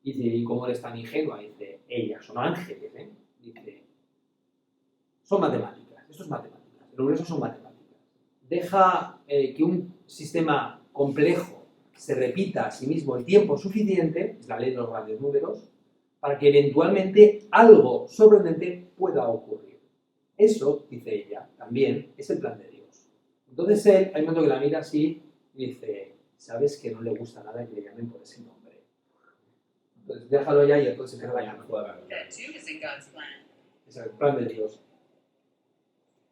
Dice, ¿y cómo eres tan ingenua? Dice, ellas son ángeles, ¿eh? Dice, son matemáticas, esto es matemáticas, el universo son matemáticas. Deja que un sistema complejo se repita a sí mismo el tiempo suficiente, es la ley de los grandes números, para que eventualmente algo sorprendente pueda ocurrir. Eso, dice ella, también es el plan de Dios. Entonces él, hay un momento que la mira así y dice, sabes que no le gusta nada que le llamen por ese nombre. Entonces déjalo ya y entonces se queda la canción. Es el plan de Dios.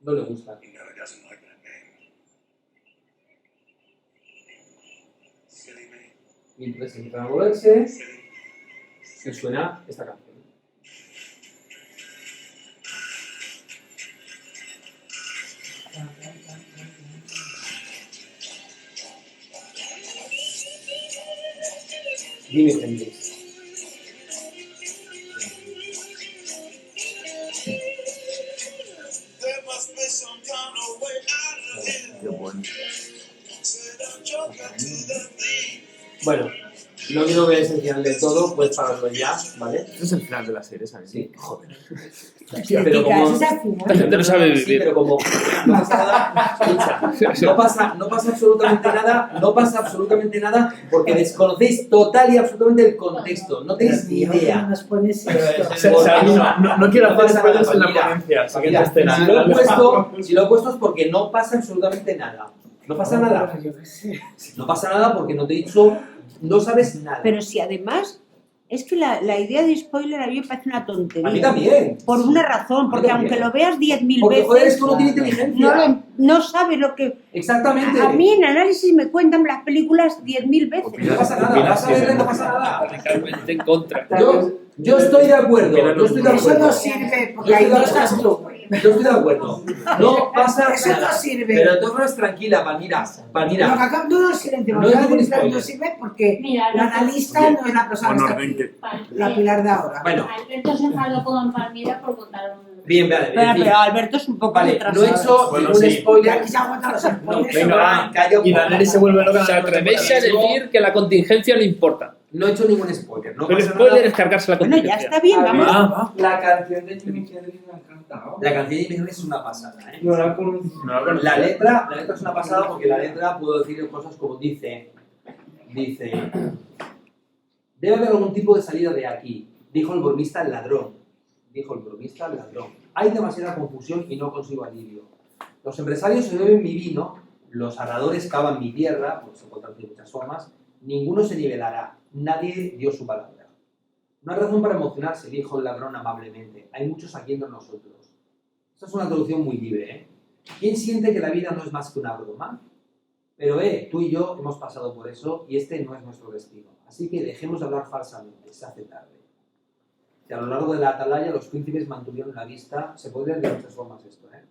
No le gusta. You know he doesn't like that name. Silly me. Y entonces empieza a moverse Silly. y suena esta canción. Jimi Hendrix. Bueno, No quiero que es el final del todo, pues pararlo ya, ¿vale? Este es el final de la serie, ¿sabes? Sí, joder. Pero como... La gente no sabe Sí, vivir. pero como no pasa nada, escucha, no pasa absolutamente nada porque desconocéis total y absolutamente el contexto, no tenéis ni idea. Nos pones No quiero hacer pasa nada, spoilers en la mira, ponencia. mira, si lo he puesto porque no pasa absolutamente nada. No pasa nada. No pasa nada porque no te he dicho, no sabes nada. Pero si además, es que la idea de spoiler a mí me parece una tontería. A mí también. Por una razón, porque también. aunque lo veas 10.000 Porque veces, joder, es que uno tiene inteligencia. no sabes lo que... Exactamente. A mí en análisis me cuentan las películas 10.000 veces. No pasa nada, vas a verla y no pasa nada. Radicalmente en contra. Yo estoy de acuerdo, yo estoy de Eso acuerdo. no sirve, porque ahí no estás tú. Yo estoy de acuerdo. No pasa Eso nada. no sirve. Pero entonces tranquila, Palmira. Lo que acabo de silencio, No no, es ningún spoiler. no sirve porque Mira, la analista no es la persona que Con está orden aquí. que... La Pilar de ahora. Bueno, Alberto se enfadó con Palmira por contar un... bien, vale. Pero Alberto es un poco Vale, retrasado. no he hecho Bueno, ningún sí. spoiler. Aquí se aguantan los spoilers. Venga, va. Calla un Y poco. Daenerys se vuelve loca. Se atrevéis a decir que la contingencia no importa. No he hecho ningún spoiler. No Pero el pasa spoiler nada. es cargarse la Bueno, contingencia. ya está bien, vamos. La canción de Jimmy Hendrix me ha encantado. La canción de Jimmy es una pasada, ¿eh? No la conozco. La letra es una pasada porque la letra puedo decir cosas como dice, debe haber algún tipo de salida de aquí, dijo el bromista al ladrón. Hay demasiada confusión y no consigo alivio. Los empresarios se beben mi vino, los aradores cavan mi tierra, por eso encontrar de muchas formas, ninguno se nivelará, nadie dio su palabra. No hay razón para emocionarse, dijo el ladrón amablemente. Hay muchos aquí entre nosotros. Esta es una traducción muy libre, ¿eh? ¿Quién siente que la vida no es más que una broma? Pero, tú y yo hemos pasado por eso y este no es nuestro destino. Así que dejemos de hablar falsamente, se hace tarde. Y a lo largo de la atalaya los príncipes mantuvieron la vista, se podría decir de muchas formas esto, ¿eh?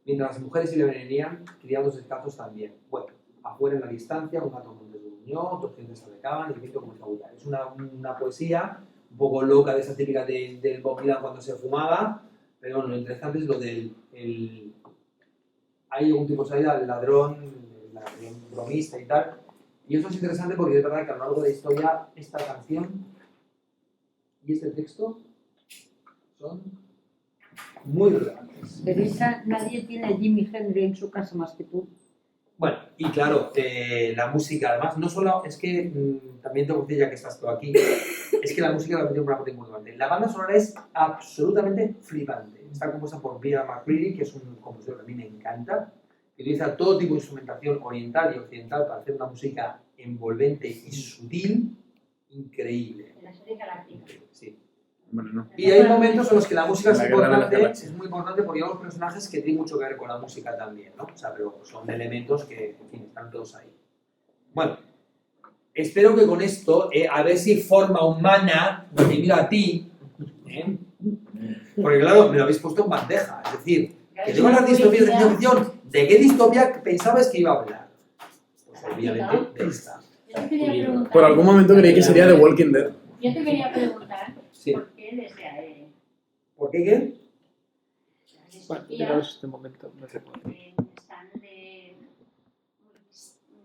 Mientras las mujeres se le venían, criados descalzos también. Bueno, afuera en la distancia, un gato montes gruñó, otros clientes se alecaban y el viento comenzó a aullar. Es una poesía un poco loca de esa típica del Bob Dylan cuando se fumaba, pero bueno, lo interesante es lo del... hay algún tipo de salida del ladrón, el bromista y tal. Y eso es interesante porque es verdad que a lo largo de la historia esta canción y este texto son muy relevantes. Teresa, nadie tiene a Jimi Hendrix en su casa más que tú. Bueno, y claro, la música, además, no solo es que, también tengo que decir ya que estás tú aquí, es que la música la tiene una parte muy importante. La banda sonora es absolutamente flipante. Está compuesta por Peter McCreary, que es un compositor que a mí me encanta, que utiliza todo tipo de instrumentación oriental y occidental para hacer una música envolvente y sutil, increíble. La serie galáctica. Sí. Bueno, no. Y hay momentos en los que la música La guerra de las es galaxias. muy importante porque hay personajes que tienen mucho que ver con la música también, ¿no? O sea, pero son elementos que, en fin, están todos ahí. Bueno, espero que con esto, a ver si forma humana, me miro a ti, porque claro, me lo habéis puesto en bandeja, es decir, que tengo las distopias de ciencia ficción, ¿de qué distopía pensabas que iba a hablar? Pues obviamente de esta. Yo te quería preguntar... Por algún momento creí que sería The Walking Dead. Yo te quería preguntar, Sí. ¿por qué desde ahí? ¿Por qué qué? Bueno, miraos este momento. No sé. Están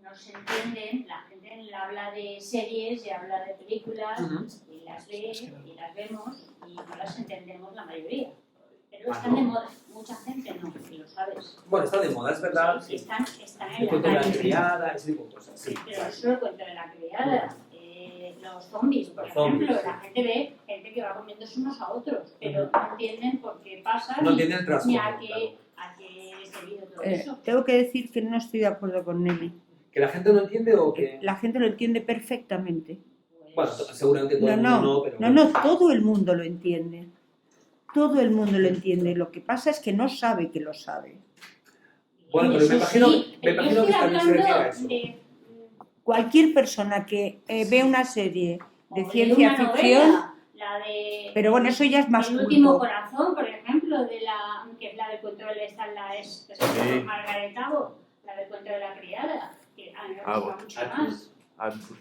no se entienden, la gente habla de series y habla de películas y las ve y las vemos y no las entendemos la mayoría. Pero están de moda, mucha gente no, y lo sabes. Bueno, está de moda, es verdad. Sí. Están El en cuento de la la calle. criada, ese tipo de cosas, sí. Pero no solo el cuento de la criada, los zombies, por Los ejemplo, zombies, sí. la gente ve gente que va comiéndose unos a otros, pero no entienden por qué pasa No entienden el trasfondo, ni a qué claro. es debido todo eso. Tengo que decir que no estoy de acuerdo con Nelly. ¿Que la gente no entiende o que...? La gente lo entiende perfectamente. Bueno, seguramente todo el mundo no, pero... No, todo el mundo lo entiende. Todo el mundo lo entiende. Lo que pasa es que no sabe que lo sabe. Bueno, pero me imagino, Sí, me imagino yo que estoy también se refiere a hablando eso. de Cualquier persona que ve una serie de o ciencia una ficción, novela, la de pero bueno, eso ya es más El último culto. corazón, por ejemplo, que es la del cuento de Sí. Margaret Atwood, la del cuento de la criada, que a mí me gusta mucho más.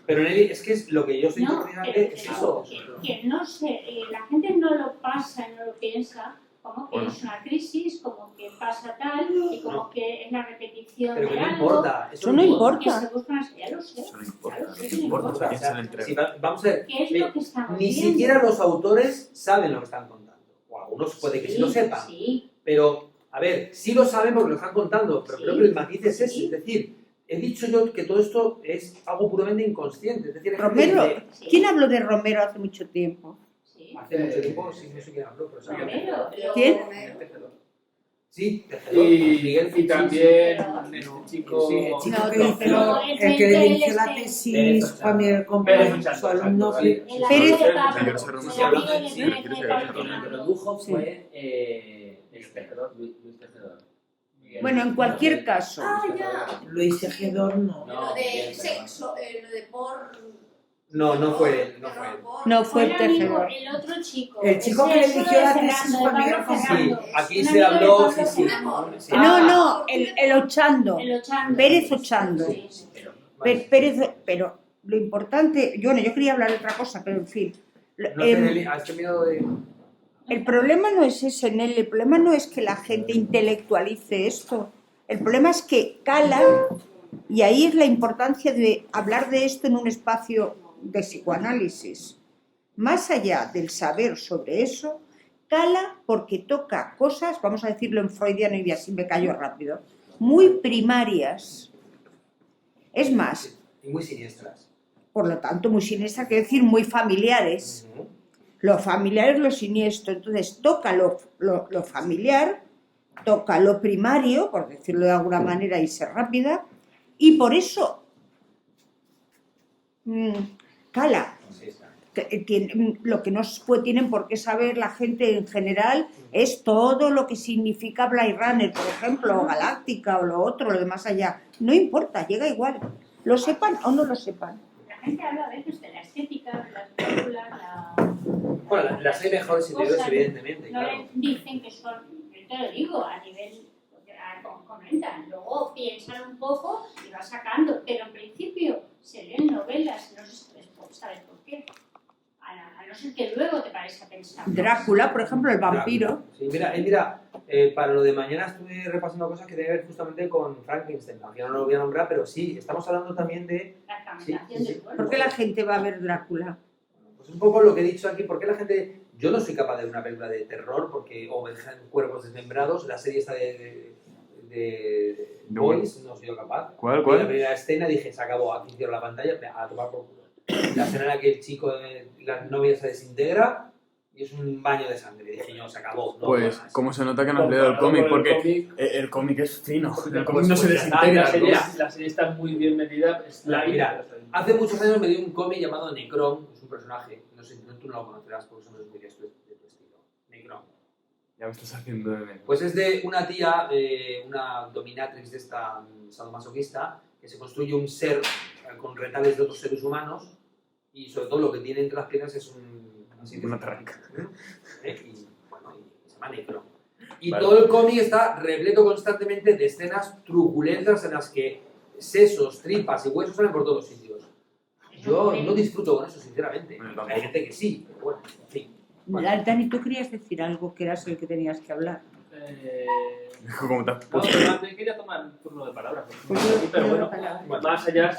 Pero Nelly, es que es lo que yo soy No, importante es eso. que no sé, la gente no lo pasa, no lo piensa, como que es una crisis, como que pasa tal, y como que es la repetición Pero de que no algo. importa. Eso no importa. Que se buscan así, ya lo sé. Eso no importa, Ya lo sé no que no importa. importa. ¿Quién se lo entrega? Sí, vamos a ver. ¿Qué es lo que estamos Ni viendo? siquiera los autores saben lo que están contando. O algunos puede que sí lo sepan. Sí. Pero, a ver, sí lo saben porque lo están contando, pero Sí. creo que el matiz es ese. Sí. Es decir, he dicho yo que todo esto es algo puramente inconsciente. Es decir, hay gente Romero, que dice, ¿quién habló de Romero hace mucho tiempo? Sí. hace mucho tiempo, sí, no sé quién habló, pero sabía. Romero, ¿Quién? Sí, Tejedor, Y, Miguel y también Pero- este chico... Sí, el chico No, que no, hizo- pero el que le dirigió la este- tesis con Pérez su alumno. Ochando, El Pérez- amigo de Pérez- Pablo, Pérez- el amigo de Sí, Pérez ¿quieres de ir a Pablo Pérez? Quien lo Fernando. introdujo Sí. fue Luis Tejedor. Miguel. Bueno, en cualquier caso. Ah, ya. Luis Tejedor no. No, Lo de Miguel, sexo, lo de por... No fue él, no fue él. No Fue fue el amigo, Tejedor. el otro chico. El chico Ese que es uno eligió de la Ferrando, tesis de con Pablo Miguel Fonseca. Ferrando. Sí, aquí Un se amigo de habló, Pablo sí, sí. Ferrando. Sí. No, el Ochando. El Ochando. Pérez Ochando. Sí. Pérez, pero lo importante, yo quería hablar de otra cosa, pero en fin. No sé, Nelly, ¿has terminado de...? El problema no es ese, Nelly, el problema no es que la gente intelectualice esto. El problema es que cala, y ahí es la importancia de hablar de esto en un espacio de psicoanálisis. Más allá del saber sobre eso, cala porque toca cosas, vamos a decirlo en freudiano y así me callo rápido, muy primarias. Es más, Y muy siniestras. por lo tanto, muy siniestras, quiero decir, muy familiares. Lo familiar es lo siniestro, entonces toca lo familiar, toca lo primario, por decirlo de alguna manera y ser rápida, y por eso cala. Lo que no tienen por qué saber la gente en general es todo lo que significa Blade Runner, por ejemplo, o Galáctica, o lo otro, lo de más allá. No importa, llega igual. Lo sepan o no lo sepan. La gente habla a veces de la estética, de las películas, Bueno, las hay mejores interiores, cosas, evidentemente, no claro. le dicen que son, yo te lo digo, a nivel, comentan, luego piensan un poco y va sacando, pero en principio se leen novelas, no sé si sabes por qué, a no ser que luego te parezca pensar. Drácula, por ejemplo, el vampiro. Sí, mira, para lo de mañana estuve repasando cosas que tienen que ver justamente con Frankenstein. Al final no lo voy a nombrar, pero sí, estamos hablando también de... La fragmentación del cuerpo. ¿Por qué la gente va a ver Drácula? Pues un poco lo que he dicho aquí, ¿por qué la gente...? Yo no soy capaz de ver una película de terror porque o me dejan cuerpos desmembrados, la serie esta de Boys, no soy yo capaz. ¿Cuál? Y la primera escena dije, se acabó, aquí cierro la pantalla, a tomar por culo. La escena en la que el chico, la novia se desintegra y es un baño de sangre. Y dije, no, se acabó. No, Pues, más. como se nota que no has leído el cómic, porque el cómic es fino. El cómic no se La desintegra. serie está muy bien metida. Mira, hace muchos años me dio un cómic llamado Necron, que es un personaje, no sé, tú no lo conocerás porque eso no es muy de tu estilo. Necron. Ya me estás haciendo de menos. Pues es de una tía, una dominatrix de esta sadomasoquista, que se construye un ser con retales de otros seres humanos y sobre todo lo que tiene entre las piernas es una tranca. Y bueno, y se llama Necron. Y Vale. todo el cómic está repleto constantemente de escenas truculentas en las que sesos, tripas y huesos salen por todos sitios. Yo no disfruto con eso, sinceramente. Hay gente que sí, pero bueno, en fin. Dani, tú querías decir algo que eras el que tenías que hablar. ¿Cómo te has No, puesto? pero quería tomar un turno de palabras. Pero bueno, más allá,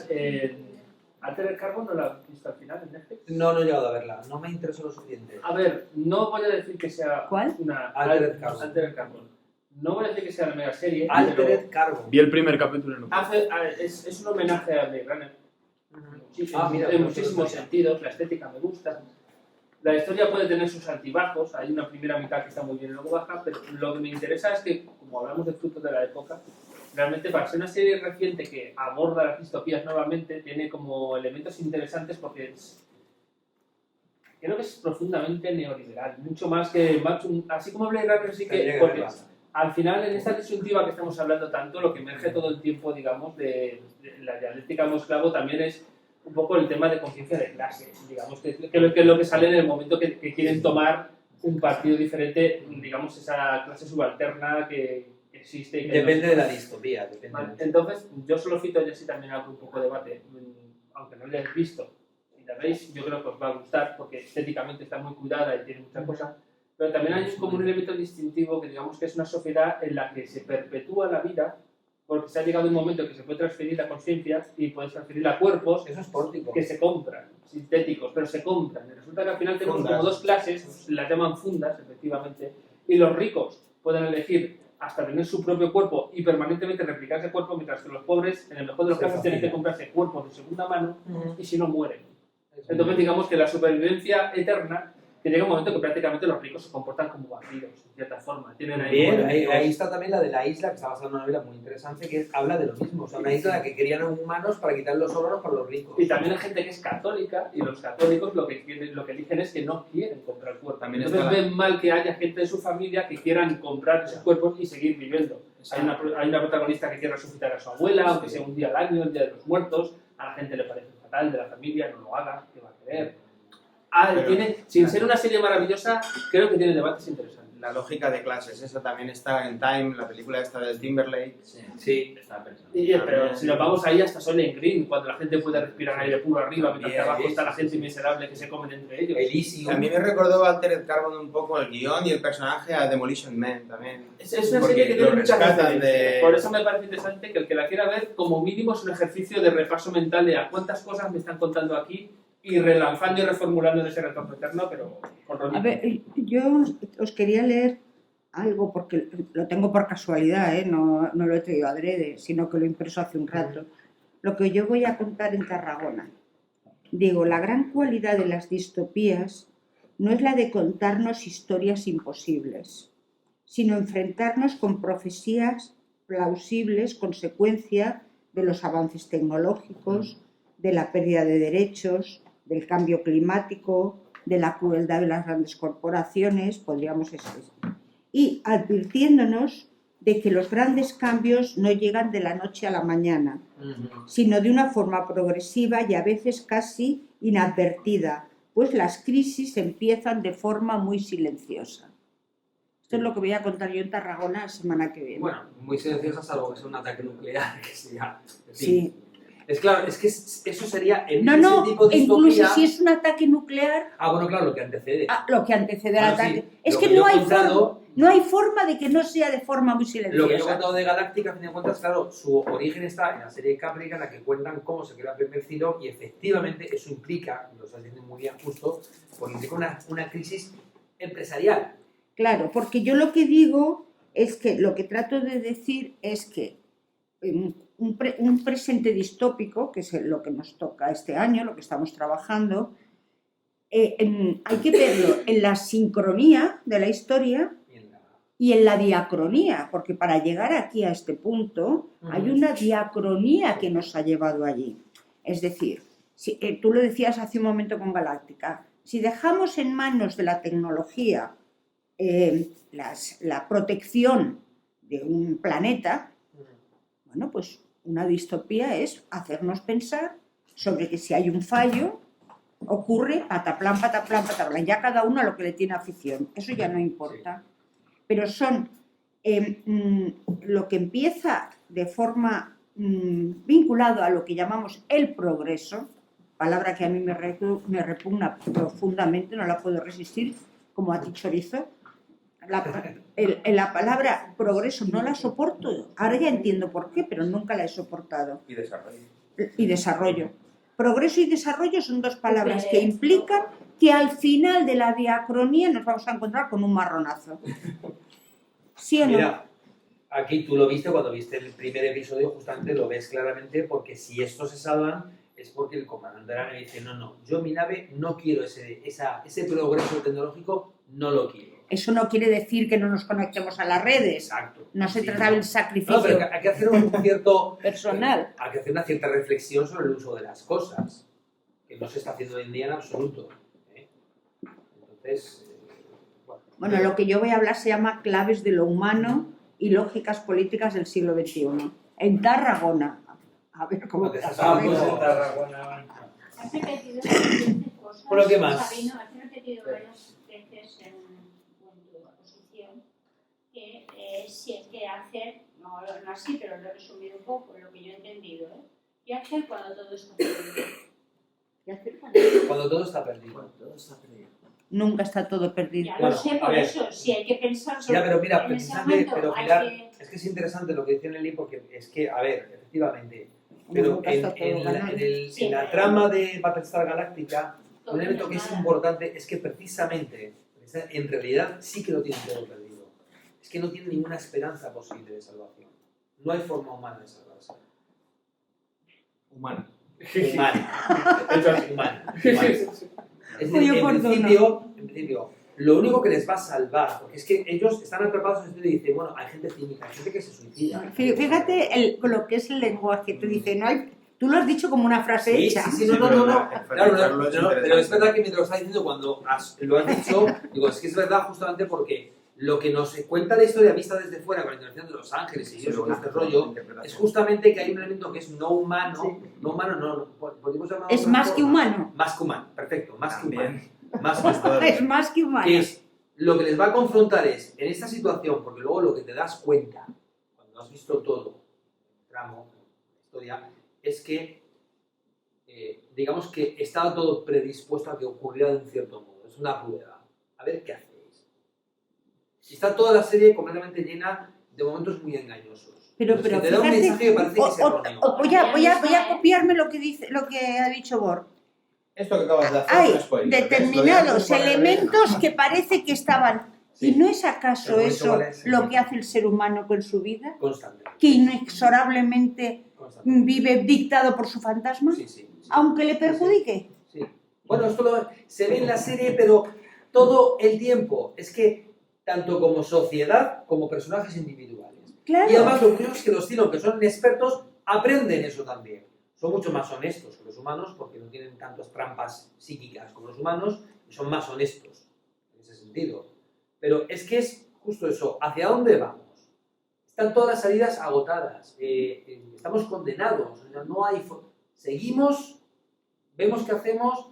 Altered Carbon no la has visto al final en Netflix. No he llegado a verla, no me interesó lo suficiente. A ver, no voy a decir que sea ¿Cuál? una Altered Carbon. Altered Carbon. No voy a decir que sea una mega serie. Altered Carbon. Vi el primer capítulo y no. Es un homenaje a Blade Runner. Mira, En pues muchísimos sentidos, la estética me gusta. La historia puede tener sus altibajos, hay una primera mitad que está muy bien y luego baja, pero lo que me interesa es que, como hablamos de frutos de la época, realmente para ser una serie reciente que aborda las distopías nuevamente, tiene como elementos interesantes porque creo que es profundamente neoliberal, mucho más que, así como Blade Runner sí que, porque al final en esta disyuntiva que estamos hablando tanto, lo que emerge todo el tiempo, digamos, de la dialéctica amo-esclavo también es un poco el tema de conciencia de clase, digamos, que es lo que sale en el momento que quieren tomar un partido diferente, digamos, esa clase subalterna que existe. Y que depende de la distopía. Depende. Entonces, yo solo cito ya sí también abro un poco de debate, aunque no lo hayáis visto, si la veis, yo creo que os va a gustar, porque estéticamente está muy cuidada y tiene muchas cosas. Pero también hay como un elemento distintivo que digamos que es una sociedad en la que se perpetúa la vida porque se ha llegado un momento que se puede transferir la conciencia y puedes transferir a cuerpos Eso es pórtico. que se compran, sintéticos, pero se compran. Y resulta que al final tenemos como dos clases, las llaman fundas, efectivamente, y los ricos pueden elegir hasta tener su propio cuerpo y permanentemente replicar ese cuerpo, mientras que los pobres, en el mejor de los casos, tienen que comprarse cuerpos de segunda mano y si no mueren. Entonces digamos que la supervivencia eterna, que llega un momento que prácticamente los ricos se comportan como vampiros, en cierta forma. Tienen ahí Bien, ahí está también la de la isla, que está basada en una novela muy interesante, que habla de lo mismo. O sea, una isla en la que querían humanos para quitar los órganos para los ricos. Y también hay gente que es católica, y los católicos lo que eligen es que no quieren comprar cuerpos. También Entonces está ven mal que haya gente de su familia que quieran comprar esos cuerpos y seguir viviendo. Hay una protagonista que quiere resucitar a su abuela, aunque sea un día al año, el día de los muertos. A la gente le parece fatal, de la familia, no lo haga, ¿qué va a querer? Sin ser una serie maravillosa, creo que tiene debates interesantes. La lógica de clases, esa también está en Time, la película esta del Timberlake. Sí, está pensando. Pero si nos vamos ahí hasta Soylent Green, cuando la gente puede respirar aire puro arriba, mientras que abajo está la gente miserable que se comen entre ellos. A mí me recordó Altered Carbon un poco el guión y el personaje a Demolition Man también. Es una serie que tiene muchas referencias. Por eso me parece interesante que el que la quiera ver, como mínimo, es un ejercicio de repaso mental de a cuántas cosas me están contando aquí y relanzando y reformulando en ese retorno eterno, pero con Ronnie. A ver, yo os quería leer algo, porque lo tengo por casualidad, no lo he traído adrede, sino que lo he impreso hace un rato. Lo que yo voy a contar en Tarragona. Digo, la gran cualidad de las distopías no es la de contarnos historias imposibles, sino enfrentarnos con profecías plausibles, consecuencia de los avances tecnológicos, de la pérdida de derechos, del cambio climático, de la crueldad de las grandes corporaciones, podríamos decir, y advirtiéndonos de que los grandes cambios no llegan de la noche a la mañana, sino de una forma progresiva y a veces casi inadvertida, pues las crisis empiezan de forma muy silenciosa. Esto es lo que voy a contar yo en Tarragona la semana que viene. Bueno, muy silenciosa salvo que sea un ataque nuclear, que sea... Sí. Es claro, es que eso sería en no, ese tipo de distopía... incluso si es un ataque nuclear... bueno, claro, lo que antecede. Lo que antecede al ataque. Sí, es que no hay forma de que no sea de forma muy silenciosa. Lo que yo he contado de Galáctica, a fin de cuentas, claro, su origen está en la serie Caprica, en la que cuentan cómo se crea el primer Ciro, y efectivamente eso implica, lo estás diciendo muy bien justo, porque implica una crisis empresarial. Claro, porque yo lo que digo es que, lo que trato de decir es que un presente distópico, que es lo que nos toca este año, lo que estamos trabajando, hay que verlo en la sincronía de la historia y en la diacronía, porque para llegar aquí a este punto hay una diacronía que nos ha llevado allí. Es decir, tú lo decías hace un momento con Galáctica, si dejamos en manos de la tecnología la protección de un planeta, bueno, pues una distopía es hacernos pensar sobre que si hay un fallo, ocurre pataplán, pataplán, pataplán, ya cada uno a lo que le tiene afición, eso ya no importa. Pero son lo que empieza de forma vinculado a lo que llamamos el progreso, palabra que a mí me repugna profundamente, no la puedo resistir, como a ti chorizo. La palabra progreso no la soporto, ahora ya entiendo por qué, pero nunca la he soportado. Y desarrollo. Progreso y desarrollo son dos palabras que implican que al final de la diacronía nos vamos a encontrar con un marronazo. ¿Sí o no? Mira, aquí tú lo viste cuando viste el primer episodio, justamente lo ves claramente, porque si estos se salvan es porque el comandante de la nave dice no, yo mi nave no quiero ese progreso tecnológico, no lo quiero. Eso no quiere decir que no nos conectemos a las redes. Exacto. No se trata del sacrificio. No, pero hay que hacer un cierto personal. Hay que hacer una cierta reflexión sobre el uso de las cosas, que no se está haciendo hoy en día en absoluto. Entonces, bueno, lo que yo voy a hablar se llama claves de lo humano y lógicas políticas del siglo XXI. En Tarragona. A ver cómo te en Tarragona. Has repetido cosas. Bueno, ¿qué más? Sabino, has repetido varias veces en tu exposición que si hay que hacer, no así, pero lo he resumido un poco, lo que yo he entendido, ¿qué hacer cuando todo está perdido? Cuando todo está perdido. nunca está todo perdido. Ya Bueno, lo sé, a por ver. eso, si hay que pensar sobre Ya, pero mira, en ese precisamente, momento pero hay mirar, que... es que es interesante lo que dice Nelly porque es que, a ver, efectivamente, Como pero nunca está todo ganado. Sí, en la pero- trama de Battlestar Galactica, Todo un elemento no que es es nada. importante es que precisamente, en realidad sí que lo tienen todo perdido. Es que no tienen ninguna esperanza posible de salvación. No hay forma humana de salvarse. Humana. Humana. Es Muy decir, oportuno. en principio, lo único que les va a salvar, porque es que ellos están atrapados en esto y dicen, bueno, hay gente cínica, hay gente que se suicida. Fíjate con lo que es el lenguaje. Tú dices, no hay, tú lo has dicho como una frase Sí, hecha. sí, no. Claro, no, pero es verdad que mientras lo estás diciendo, cuando lo has dicho, digo, es que es verdad justamente porque lo que nos cuenta la historia vista desde fuera con la intervención de los ángeles y Dios y este rollo, es justamente que hay un elemento que es no humano, podemos llamarlo de Es otra más que forma. humano. Más que humano, perfecto, más que humano. También. Más que humano. Es más que humano. Que es, lo que les va a confrontar es, en esta situación, porque luego lo que te das cuenta, cuando has visto todo, el tramo, la historia, es que, digamos que estaba todo predispuesto a que ocurriera de un cierto modo. Es una prueba. A ver qué hacéis. Y está toda la serie completamente llena de momentos muy engañosos. Pero Los que te da un fíjate, mensaje que parece que es erróneo. voy a copiarme lo que ha dicho Bor. Esto que acabas de hacer Hay es un spoiler. determinados elementos que parece que estaban. Sí. ¿Y no es acaso Pero eso ¿cuál es? lo que hace el ser humano con su vida? Constantemente. Que inexorablemente vive dictado por su fantasma, Sí. aunque le perjudique. Sí. Bueno, esto se ve en la serie, pero todo el tiempo. Es que tanto como sociedad como personajes individuales. Claro. Y además lo curioso es que los Cylon, que son expertos, aprenden eso también. Son mucho más honestos que los humanos porque no tienen tantas trampas psíquicas como los humanos y son más honestos en ese sentido. Pero es que es justo eso. ¿Hacia dónde vamos? Están todas las salidas agotadas. Estamos condenados. O sea, no hay... Seguimos, vemos qué hacemos.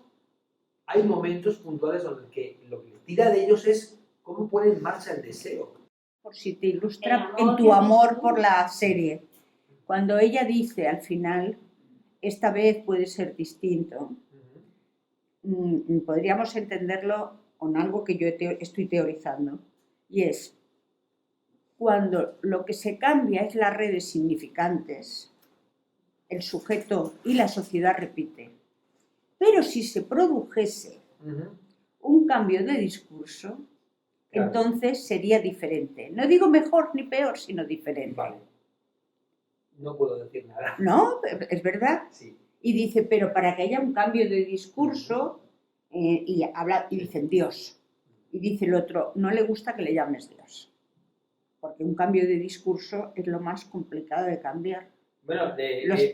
Hay momentos puntuales donde lo que tira de ellos es cómo ponen en marcha el deseo. Por si te ilustra El amor en tu que amor dices tú. por la serie. Cuando ella dice al final, esta vez puede ser distinto, podríamos entenderlo con algo que yo estoy teorizando. Y es, cuando lo que se cambia es las redes significantes, el sujeto y la sociedad repite. Pero si se produjese un cambio de discurso, Claro. entonces sería diferente. No digo mejor ni peor, sino diferente. Vale. No puedo decir nada. ¿No? Es verdad. Sí. Y dice, pero para que haya un cambio de discurso, y dicen Dios. Y dice el otro, no le gusta que le llames Dios. Porque un cambio de discurso es lo más complicado de cambiar. Bueno,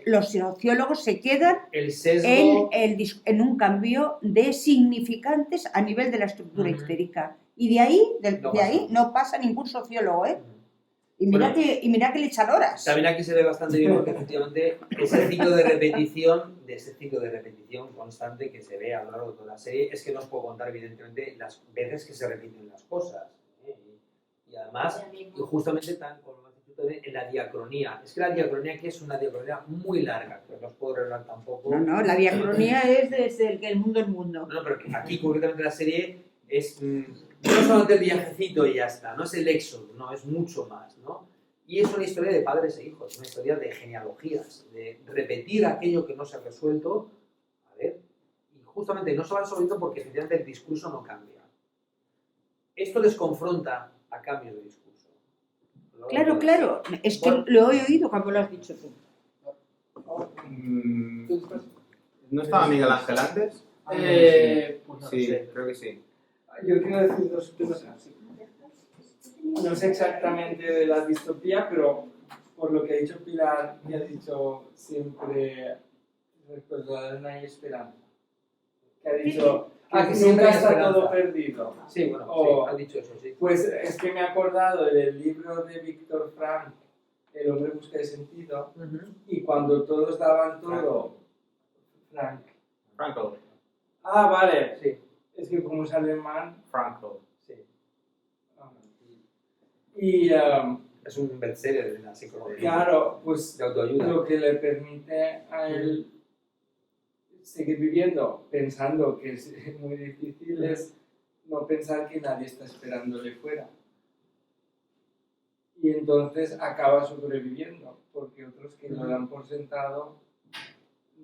Los sociólogos se quedan el sesgo... en un cambio de significantes a nivel de la estructura histérica. Y de ahí no pasa ningún sociólogo, ¿eh? Y mira, Bueno, mira que le echan horas. También aquí se ve bastante bien porque efectivamente ese ciclo de repetición constante que se ve a lo largo de toda la serie es que no os puedo contar evidentemente las veces que se repiten las cosas. Y además, y justamente tan como lo has dicho también, en la diacronía. Es que la diacronía aquí es una diacronía muy larga, pero no os puedo revelar tampoco. No, la diacronía es desde el mundo es mundo. No, pero que aquí concretamente la serie es no solamente el viajecito y ya está, no es el éxodo, no, es mucho más, ¿no? Y es una historia de padres e hijos, una historia de genealogías, de repetir aquello que no se ha resuelto, a ver, y justamente no se va resolviendo porque efectivamente el discurso no cambia. Esto les confronta a cambio de discurso. Claro, es que lo he oído como lo has dicho tú. ¿No estaba Miguel Ángel antes? Pues no Sí, sé. creo que sí. Yo quiero decir dos cosas. No sé exactamente de la distopía, pero por lo que ha dicho Pilar, me ha dicho siempre recordar no hay esperanza. Que ha dicho que siempre nunca hay está esperanza. todo perdido. Sí, bueno, O- sí, has dicho eso, sí. Pues es que me he acordado del libro de Víctor Frank, El hombre en busca de sentido, y cuando todos daban todo... Franco. Ah, vale. Sí. Es que como es alemán... Franco. Sí. Y Es un bestseller de la psicología. claro, pues De autoayuda. lo que le permite a él seguir viviendo pensando que es muy difícil es no pensar que nadie está esperándole fuera. Y entonces acaba sobreviviendo, porque otros que lo dan por sentado,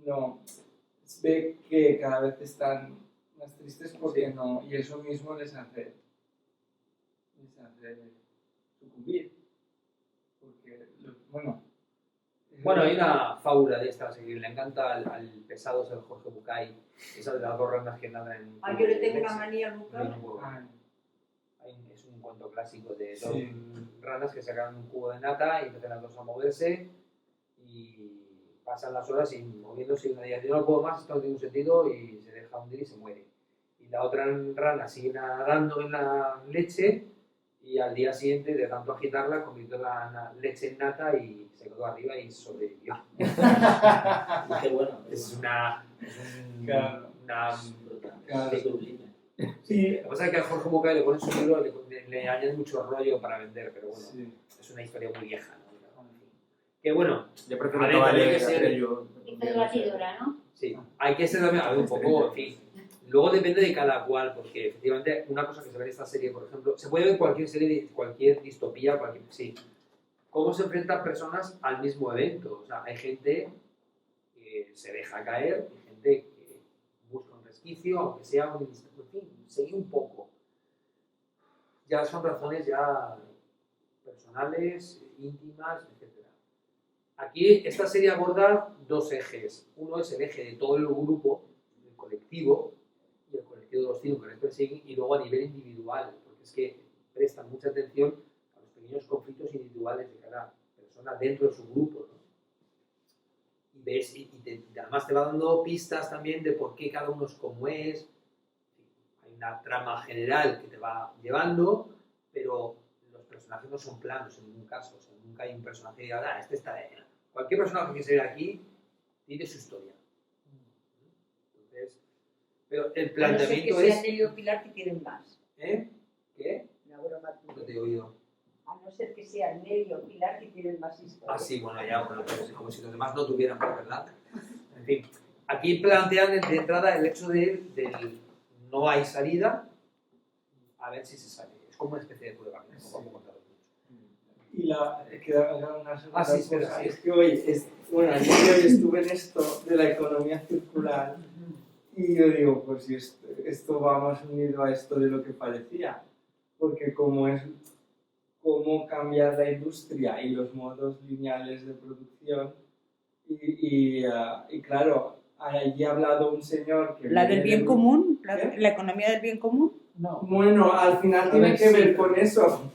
no, ve que cada vez están más tristes porque no, y eso mismo les hace sucumbir. Porque, Bueno, hay una fábula de esta a seguir, le encanta al pesado, es el Jorge Bucay, esa de las dos ranas que nadan en... Yo le tengo una manía al Bucay. Es un cuento clásico de dos ranas que sacan un cubo de nata y empiezan las dos a moverse y pasan las horas y moviéndose y una dice, yo no puedo más, esto no tiene un sentido y se deja hundir y se muere. Y la otra rana sigue nadando en la leche y al día siguiente, de tanto agitarla, convirtió la leche en nata y se quedó arriba y sobrevivió. Qué bueno. Es una Sí. Lo que pasa es que a Jorge Bucay le pone su libro, le añade mucho rollo para vender, pero bueno, es una historia muy vieja, ¿no? Que bueno, yo prefiero no vale yo. Hizo batidora, ¿no? Sí, hay que ser también, a ver, un poco, en fin. Luego depende de cada cual, porque efectivamente una cosa que se ve en esta serie, por ejemplo, se puede ver en cualquier serie, cualquier distopía, sí. Cómo se enfrentan personas al mismo evento. O sea, hay gente que se deja caer, hay gente que busca un resquicio, aunque sea un... En fin, seguir un poco. Ya son razones ya personales, íntimas, etc. Aquí esta serie aborda dos ejes. Uno es el eje de todo el grupo, el colectivo, y el colectivo de los 5 que les persiguen, y luego a nivel individual, porque es que prestan mucha atención a los pequeños conflictos individuales de cada persona dentro de su grupo, ¿no? Y ves, además te va dando pistas también de por qué cada uno es como es. Hay una trama general que te va llevando, pero los personajes no son planos en ningún caso. O sea, nunca hay un personaje que diga, este está de... Cualquier personaje que se ve aquí tiene su historia. Entonces, pero el planteamiento a no ser que sea Nelio Pilar, que tienen más. ¿Eh? ¿Qué? Una broma. No te he oído. A no ser que sea Nelio Pilar, que tienen más historia. Ah, sí, bueno, ya, bueno, pero es como si los demás no tuvieran, ¿verdad? En fin, aquí plantean de entrada el hecho del no hay salida, a ver si se sale. Es como una especie de prueba, ¿no? Vamos a contar. Y queda una segunda sí, cosa, sí. es que hoy, ayer hoy estuve en esto de la economía circular y yo digo, pues si esto va más unido a esto de lo que parecía, porque como es cómo cambiar la industria y los modos lineales de producción y claro, allí ha hablado un señor que... ¿La del bien común? ¿La economía del bien común? No. Bueno, al final tiene que ver con eso,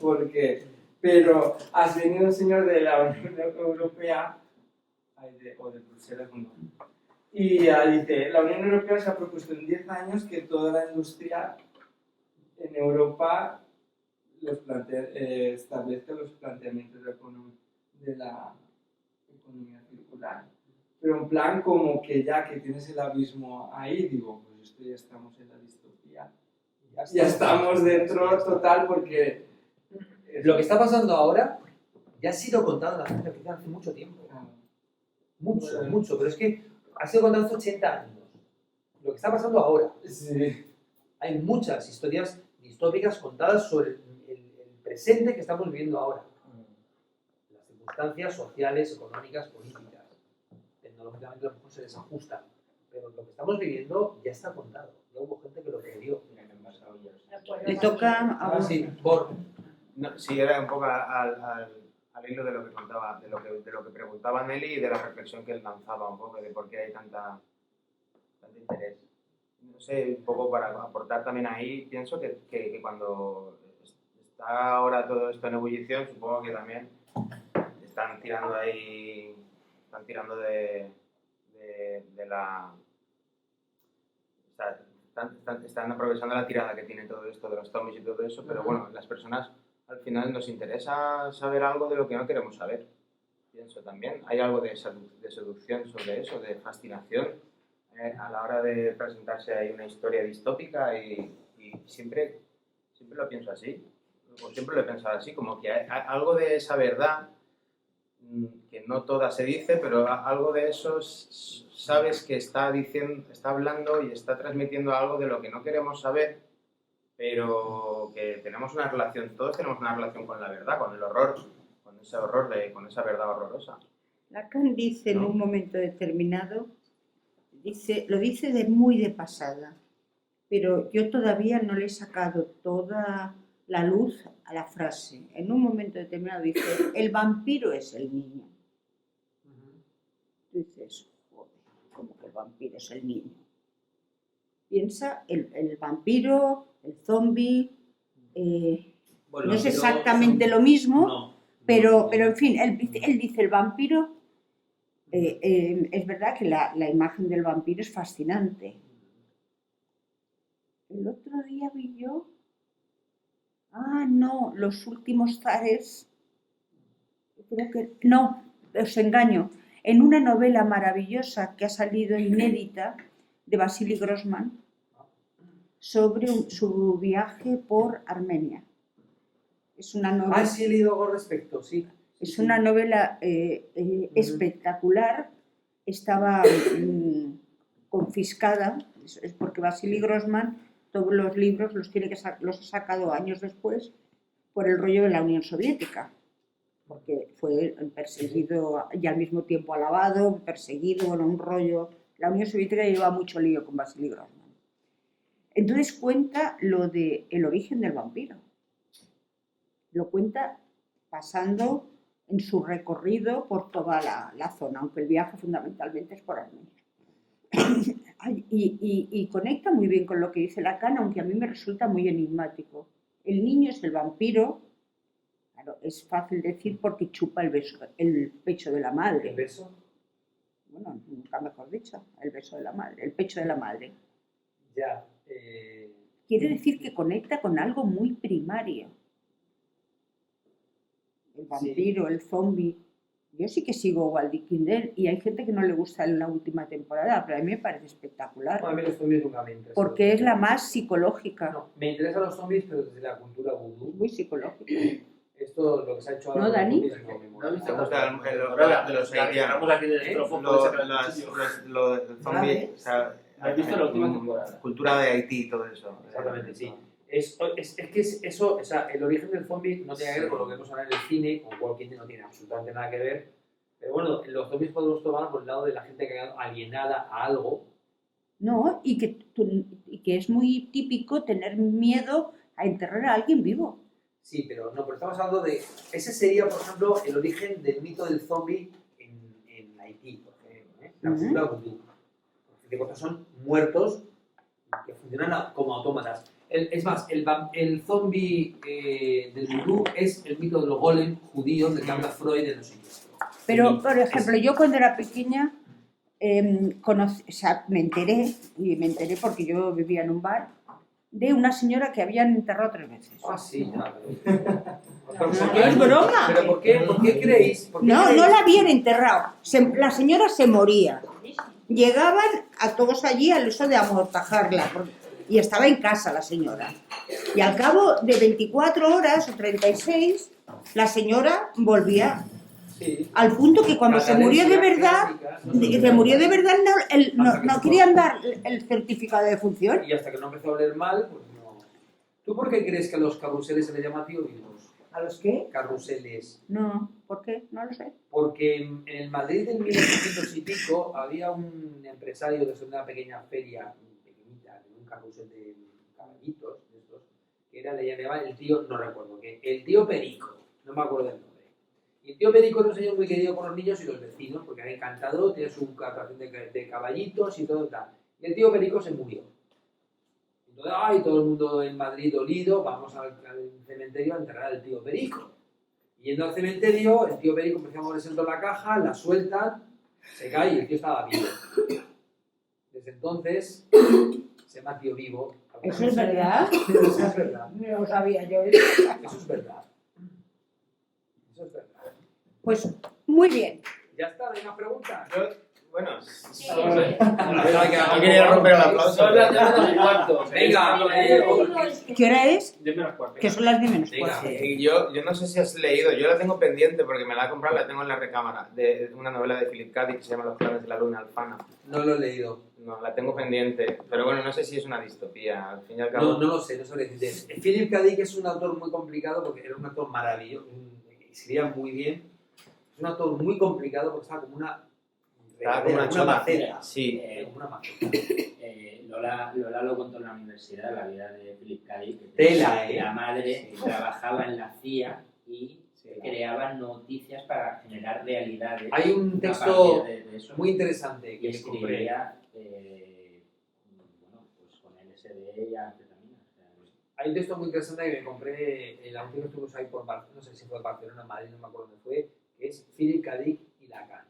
pero has venido un señor de la Unión Europea, o de Bruselas, y dice, la Unión Europea se ha propuesto en 10 años que toda la industria en Europa establezca los planteamientos de la economía circular. Pero en plan como que ya que tienes el abismo ahí, digo, pues esto ya estamos en la distopía. Ya estamos dentro total porque... Lo que está pasando ahora ya ha sido contado en la gente que hace mucho tiempo. Mucho, pero es que ha sido contado hace 80 años. Lo que está pasando ahora. Sí. Hay muchas historias distópicas contadas sobre el presente que estamos viviendo ahora. Las circunstancias sociales, económicas, políticas. Tecnológicamente a lo mejor se desajustan. Pero lo que estamos viviendo ya está contado. Ya hubo gente que lo creyó. Le toca a... Sí, por... No, sí, era un poco al hilo de lo que contaba, de lo que preguntaba Nelly y de la reflexión que él lanzaba un poco de por qué hay tanto interés. No sé, un poco para aportar también ahí, pienso que cuando está ahora todo esto en ebullición, supongo que también están tirando de la... O sea, están aprovechando la tirada que tiene todo esto de los zombies y todo eso, pero bueno, las personas al final nos interesa saber algo de lo que no queremos saber. Pienso también, hay algo de seducción sobre eso, de fascinación a la hora de presentarse ahí una historia distópica y siempre lo pienso así, o siempre lo he pensado así, como que hay algo de esa verdad, que no toda se dice, pero algo de eso sabes que está hablando y está transmitiendo algo de lo que no queremos saber, pero que tenemos una relación, todos tenemos una relación con la verdad, con el horror, con ese horror, con esa verdad horrorosa. Lacan dice en un momento determinado, lo dice muy de pasada, pero yo todavía no le he sacado toda la luz a la frase. En un momento determinado dice, el vampiro es el niño. Tú dices, joder, ¿cómo que el vampiro es el niño? Piensa, el vampiro, el zombie, no es exactamente lo mismo, pero en fin, él dice el vampiro, es verdad que la imagen del vampiro es fascinante. El otro día vi yo, no, Los últimos zares, creo que, no, os engaño, en una novela maravillosa que ha salido inédita de Vasily Grossman sobre su viaje por Armenia. Es una novela. Sí, he leído algo al respecto, sí. Es una novela espectacular. Estaba confiscada, es porque Vasily Grossman todos los libros los ha sacado años después por el rollo de la Unión Soviética, porque fue perseguido y al mismo tiempo alabado, perseguido, en un rollo. La Unión Soviética lleva mucho lío con Vasily Grossman. Entonces cuenta lo de el origen del vampiro. Lo cuenta pasando en su recorrido por toda la zona, aunque el viaje fundamentalmente es por Armenia. Y conecta muy bien con lo que dice Lacan, aunque a mí me resulta muy enigmático. El niño es el vampiro, claro, es fácil decir porque chupa el pecho de la madre. ¿El beso? Bueno, nunca mejor dicho, el beso de la madre, el pecho de la madre. Ya. Quiere decir que conecta con algo muy primario. El vampiro, sí. El zombie. Yo sí que sigo Waldy Kindle y hay gente que no le gusta en la última temporada, pero a mí me parece espectacular. No, a mí los zombies nunca me interesan. Porque es la más psicológica. No, me interesan los zombies, pero desde la cultura vudú. Muy psicológica. Esto, lo que se ha hecho ahora. ¿No, Dani? ¿No viste de los zombies? ¿Has visto la última temporada? Cultura de Haití y todo eso. Exactamente, sí. Es que eso, o sea, el origen del zombie no tiene que ver con lo que vemos ahora en el cine, con Walking Dead no tiene absolutamente nada que ver. Pero bueno, los zombies podemos tomar por el lado de la gente que ha quedado alienada a algo. No, y que es muy típico tener miedo a enterrar a alguien vivo. Sí, pero estamos hablando de... Ese sería, por ejemplo, el origen del mito del zombie en Haití, por ejemplo, ¿eh? La cultura vudú. Porque son muertos que funcionan como autómatas. Es más, el zombie del vudú es el mito de los golem judíos del que habla Freud en los sitios. Pero, por ejemplo, yo cuando era pequeña me enteré porque yo vivía en un bar, de una señora que habían enterrado 3 veces. Ah, sí, ya. No es broma. ¿Pero por qué creéis? No la habían enterrado. La señora se moría. Llegaban a todos allí al uso de amortajarla. Y estaba en casa la señora. Y al cabo de 24 horas o 36, la señora volvía. Sí. Al punto que cuando se murió de verdad, no querían dar el certificado de defunción. Y hasta que no empezó a oler mal, pues no. ¿Tú por qué crees que a los carruseles se les llama tío vivos? ¿A los qué? Carruseles. No, ¿por qué? No lo sé. Porque en el Madrid del 1800 y pico había un empresario de una pequeña feria pequeñita, un carrusel de caballitos, de estos, que le llamaba el tío, no recuerdo qué, el tío Perico, no me acuerdo del nombre. Y el tío Perico era un señor muy querido por los niños y los vecinos, porque era encantador, tenía su atracción de caballitos y todo tal. Y el tío Perico se murió. Entonces, todo el mundo en Madrid dolido, vamos al cementerio a enterrar al tío Perico. Y yendo al cementerio, el tío Perico empezó a moverse en toda la caja, la sueltan, se cae y el tío estaba vivo. Desde entonces, se llama tío vivo. ¿Eso es verdad? Eso es verdad. No lo sabía yo. Eso es verdad. Eso es verdad. Pues, muy bien. ¿Ya está? ¿Hay más preguntas? Bueno, Sí. no quería romper el aplauso. Son las de menos cuarto. Venga, ¿Qué hora es? De menos cuarto. Que son las de menos cuarto. Y yo no sé si has leído, yo la tengo pendiente porque me la he comprado, la tengo en la recámara, de una novela de Philip K. Dick que se llama Los planes de la luna alfana. No lo he leído. No, la tengo pendiente, pero bueno, no sé si es una distopía, al fin y al cabo. No lo sé, no sabré decirte. Philip K. Dick es un autor muy complicado porque era un autor maravilloso, escribía muy bien. Es un autor muy complicado porque estaba como una maceta. Sí. Como una maceta. Lola lo contó en la universidad, la vida de Philip K. Dick. Tela, La madre trabajaba en la CIA y creaba noticias para generar realidades. Hay un a texto partir de eso, muy interesante que y me compré. escribía bueno, pues con LSD y anfetaminas. Hay un texto muy interesante que me compré en la última que estuvimos ahí por Barcelona, no sé si fue Barcelona, Madrid, no me acuerdo dónde fue, que es Philip K. Dick y Lacan,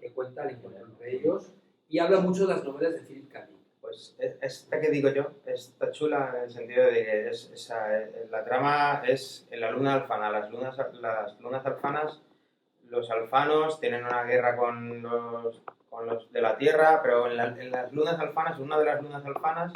que cuenta el encuentro entre ellos y habla mucho de las novelas de Philip K. Dick. Pues esta que digo yo está chula en el sentido de que la trama es en la luna alfana. Las lunas alfanas, los alfanos tienen una guerra con los de la Tierra, pero en las lunas alfanas, una de las lunas alfanas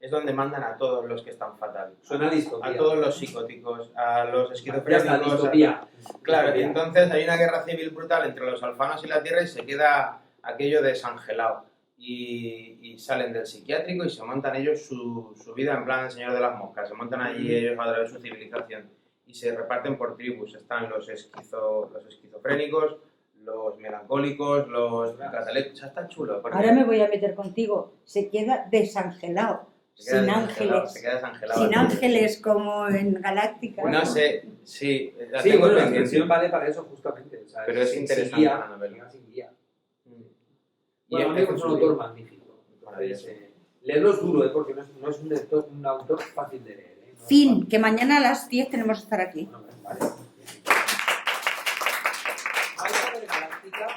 es donde mandan a todos los que están fatal. Suena distopía. A todos los psicóticos, a los Ya esquizofrénicos. está, distopía. Claro, Distopía. entonces hay una guerra civil brutal entre los alfanos y la Tierra y se queda aquello desangelado. Y salen del psiquiátrico y se montan ellos su vida en plan el Señor de las Moscas. Se montan allí ellos a través de su civilización y se reparten por tribus. Están los esquizofrénicos, los melancólicos, los catalépticos. Está chulo. Ahora me voy a meter contigo. Se queda desangelado. Sin ángeles. Se queda desangelado. Sin ángeles como en Galáctica. No sé, sí. La Sí, tengo bueno, la pendiente. expresión vale para eso justamente. O sea, Pero es sin interesante guía, la novela. sin guía. Y Bueno, a mí es es un autor magnífico. Maravilloso. Leerlo es duro, porque no es un autor fácil de leer. No es Fin, fácil. que mañana a las 10 tenemos que estar aquí. Bueno, vale. Vamos a ver Galáctica.